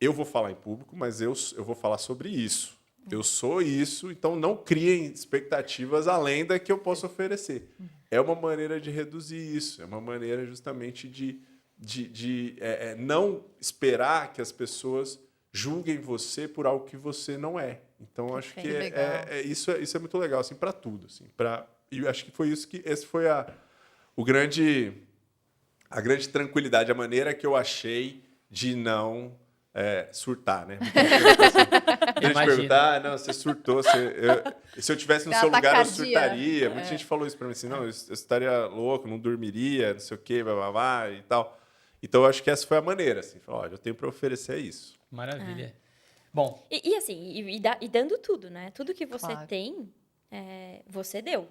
eu vou falar em público, mas eu vou falar sobre isso. Eu sou isso, então não criem expectativas além da que eu posso oferecer. É uma maneira de reduzir isso, é uma maneira justamente de não esperar que as pessoas julguem você por algo que você não é. Então, eu acho que Perfeito. Legal. isso é muito legal, assim, para tudo. Assim, e eu acho que foi isso esse foi a grande tranquilidade, a maneira que eu achei de não surtar, né? A gente Imagino. perguntar, não, você surtou. Se eu tivesse no Tem seu lugar, eu taquicardia. surtaria. Muita gente falou isso para mim, assim, não, eu estaria louco, não dormiria, não sei o quê, blá, blá, blá, e tal. Então, eu acho que essa foi a maneira, assim, falar, olha, eu tenho para oferecer isso. Maravilha. Bom, E assim, e dando tudo, né? Tudo que você Claro. tem, você deu.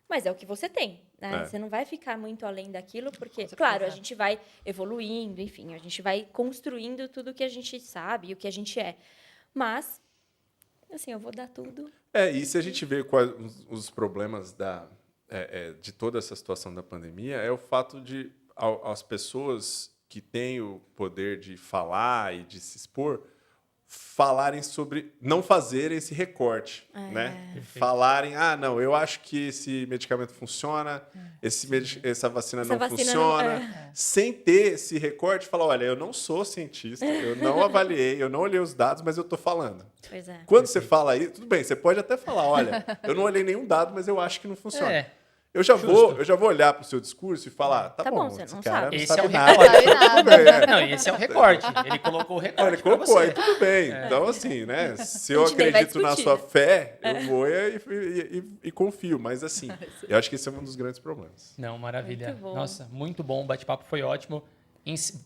Mas é o que você tem, né? É. Você não vai ficar muito além daquilo, porque, certeza. claro, a gente vai evoluindo, enfim, a gente vai construindo tudo que a gente sabe e o que a gente é. Mas, assim, eu vou dar tudo. E se a gente vê quais os problemas de toda essa situação da pandemia, é o fato de as pessoas que têm o poder de falar e de se expor falarem sobre não fazerem esse recorte, né? Perfeito. Falarem, não, eu acho que esse medicamento funciona, essa vacina Essa não vacina funciona, sem ter esse recorte, falar, olha, eu não sou cientista, eu não avaliei, eu não olhei os dados, mas eu estou falando. Pois é. Quando você fala isso, tudo bem, você pode até falar, olha, eu não olhei nenhum dado, mas eu acho que não funciona. Eu já vou olhar para o seu discurso e falar, tá bom, você esse não cara sabe. não Esse é sabe o nada. recorte. Não sabe nada. Tudo bem, não, esse é o recorte. Ele colocou o recorte Ele pra colocou, você. aí tudo bem. Então, assim, né? Se eu A gente nem vai acredito na discutir, sua né? fé, eu vou e confio. Mas, assim, eu acho que esse é um dos grandes problemas. Não, maravilha. Muito bom. Nossa, muito bom. O bate-papo foi ótimo.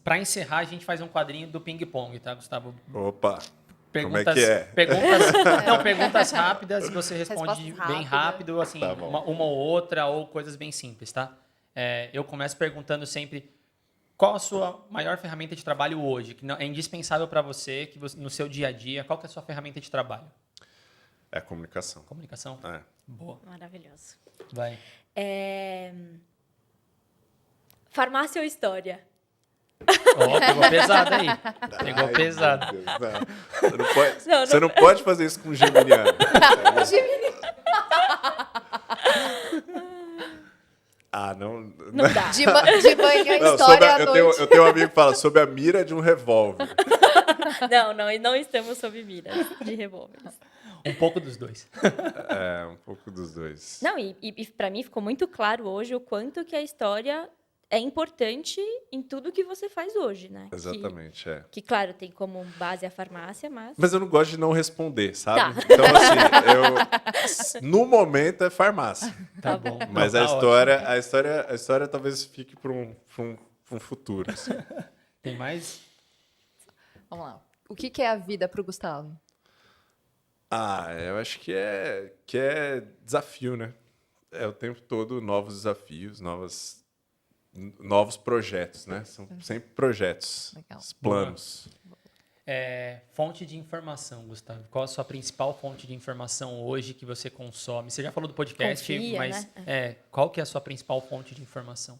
Para encerrar, a gente faz um quadrinho do ping-pong, tá, Gustavo? Opa! Perguntas, Como é que é? Perguntas rápidas, você responde Respostas bem rápidas. rápido, assim, Tá bom. uma ou outra, ou coisas bem simples, tá? Eu começo perguntando sempre qual a sua maior ferramenta de trabalho hoje, que é indispensável para você, que no seu dia a dia, qual que é a sua ferramenta de trabalho? É a comunicação. Comunicação? É. Boa. Maravilhoso. Vai. Farmácia ou história? Ó, pegou pesado aí. Pegou Ai, pesado. meu Deus, não. Não, Você não pode fazer isso com o geminiano. Não. Não dá. De manhã, Não, história à eu noite. tenho um amigo que fala sobre a mira de um revólver. Não estamos sob miras de revólveres. Um pouco dos dois. Um pouco dos dois. Não, e para mim ficou muito claro hoje o quanto que a história é importante em tudo que você faz hoje, né? Exatamente, Que, claro, tem como base a farmácia, mas... Mas eu não gosto de não responder, sabe? Tá. Então, assim, no momento é farmácia. Tá bom. Mas Não, a tá história talvez fique para um futuro. Assim. Tem mais? Vamos lá. O que é a vida para o Gustavo? Eu acho que é desafio, né? É o tempo todo novos desafios, novos projetos, né? São sempre projetos, Legal. planos. Fonte de informação, Gustavo. Qual a sua principal fonte de informação hoje que você consome? Você já falou do podcast, Confia, mas né? qual que é a sua principal fonte de informação?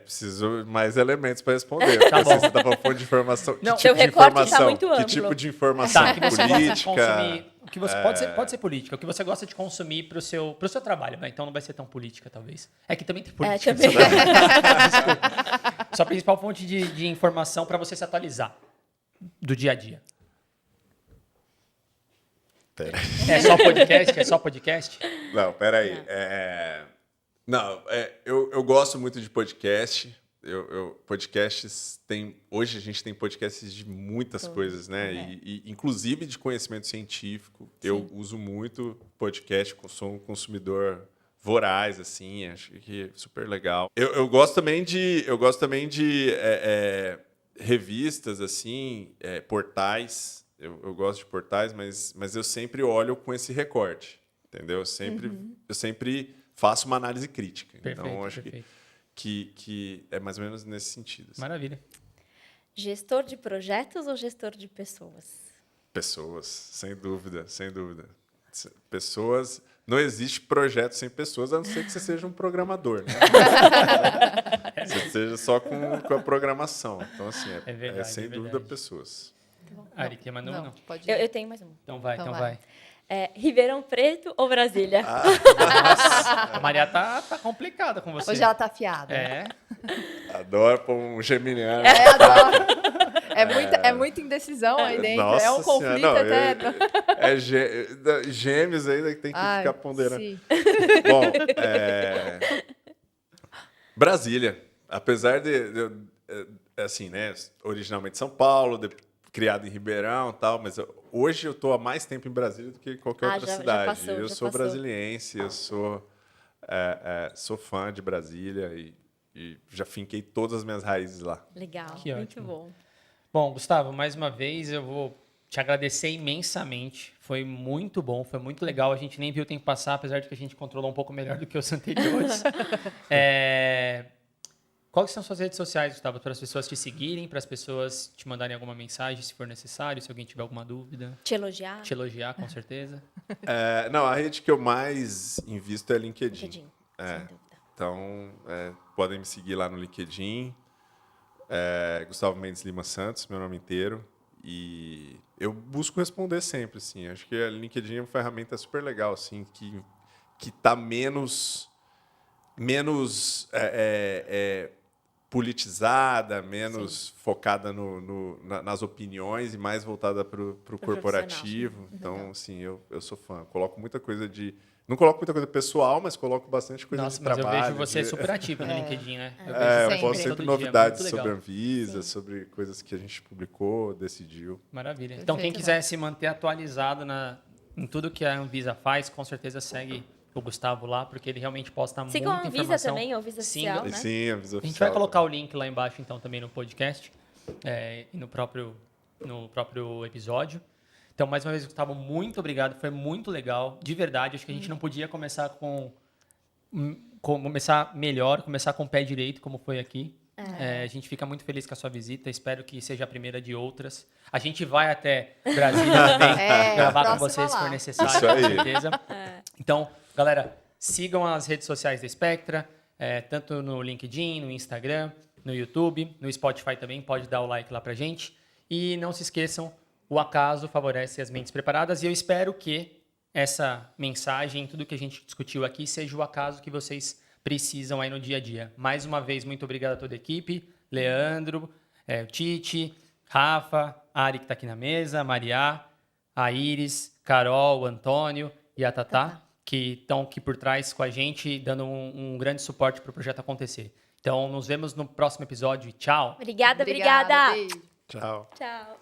Preciso mais elementos para responder. Porque Tá bom. Você está falando fonte de informação. Não, que seu tipo de recorte tá informação? muito Que amplo. tipo de informação? Tá, que você gosta de consumir. Política? O que você, pode ser política. O que você gosta de consumir pro seu trabalho, né? Então não vai ser tão política, talvez. É que também tem política. também. Desculpa. Sua principal fonte de informação para você se atualizar do dia a dia. Pera. É só podcast? É só podcast? Não, peraí. Eu gosto muito de podcast. Podcasts tem. Hoje a gente tem podcasts de muitas coisas, né? E inclusive de conhecimento científico. Eu uso muito podcast, sou um consumidor voraz, assim, acho que é super legal. Eu gosto também de revistas, assim, portais. Eu gosto de portais, mas eu sempre olho com esse recorte, entendeu? Eu sempre faço uma análise crítica. Perfeito, Então, acho perfeito. que é mais ou menos nesse sentido. Assim. Maravilha. Gestor de projetos ou gestor de pessoas? Pessoas, sem dúvida, sem dúvida. Pessoas... Não existe projeto sem pessoas, a não ser que você seja um programador, né? Você seja só com a programação. Então, assim, É verdade, sem é dúvida verdade. pessoas. Ari, quer mandar um? Não. Pode Eu tenho mais uma. Então vai, Então então vai. vai. Ribeirão Preto ou Brasília? Nossa, a Maria tá complicada com você. Hoje ela tá afiada. É, Adoro pôr um geminiano. É muita indecisão aí dentro. Nossa É um conflito Senhora, não, eterno. Gêmeos ainda que tem que Ai, ficar ponderando. sim. Bom, Brasília. Apesar assim, né, originalmente São Paulo, criado em Ribeirão e tal, mas hoje eu estou há mais tempo em Brasília do que qualquer outra já cidade. passou, eu já sou passou. brasiliense, eu sou fã de Brasília e já finquei todas as minhas raízes lá. Legal, Que muito ótimo. bom. Bom, Gustavo, mais uma vez eu vou te agradecer imensamente. Foi muito bom, foi muito legal. A gente nem viu o tempo passar, apesar de que a gente controlou um pouco melhor do que os anteriores. Quais são suas redes sociais, Gustavo, para as pessoas te seguirem, para as pessoas te mandarem alguma mensagem, se for necessário, se alguém tiver alguma dúvida, Te elogiar? te elogiar, com certeza. Não, a rede que eu mais invisto é LinkedIn. LinkedIn, É. sem dúvida. Então, podem me seguir lá no LinkedIn. Gustavo Mendes Lima Santos, meu nome inteiro. E eu busco responder sempre, assim. Acho que a LinkedIn é uma ferramenta super legal, assim, que está menos politizada, menos focada nas opiniões e mais voltada para o corporativo. Então, Legal. assim, eu sou fã. Coloco muita coisa não coloco muita coisa pessoal, mas coloco bastante coisa Nossa, de mas trabalho. eu vejo você super ativo no LinkedIn, né? Eu vejo eu você posto sempre. todo sempre dia, novidades muito legal. sobre a Anvisa, sobre coisas que a gente publicou, decidiu. Maravilha. Então, quem Perfeito, quiser se manter atualizado em tudo que a Anvisa faz, com certeza segue o Gustavo lá, porque ele realmente posta Sigam muita a Anvisa informação. também, a Anvisa Sim, Oficial, né? Sim, a Anvisa A gente Oficial vai colocar também. o link lá embaixo, então, também no podcast e no próprio episódio. Então, mais uma vez, Gustavo, muito obrigado. Foi muito legal, de verdade. Acho que a gente não podia começar começar melhor, começar com o pé direito, como foi aqui. A gente fica muito feliz com a sua visita. Espero que seja a primeira de outras. A gente vai até Brasília também gravar com próxima vocês se lá. for necessário, Isso com aí. certeza. Então, galera, sigam as redes sociais da Spectra, tanto no LinkedIn, no Instagram, no YouTube, no Spotify também. Pode dar o like lá pra gente. E não se esqueçam, o acaso favorece as mentes preparadas. E eu espero que essa mensagem, tudo que a gente discutiu aqui, seja o acaso que vocês precisam aí no dia a dia. Mais uma vez, muito obrigado a toda a equipe. Leandro, o Tite, Rafa, Ari que está aqui na mesa, Maria, a Iris, Carol, o Antônio e a Tatá, que estão aqui por trás com a gente, dando um grande suporte para o projeto acontecer. Então, nos vemos no próximo episódio. Tchau! Obrigada. Beijo. Tchau. Tchau.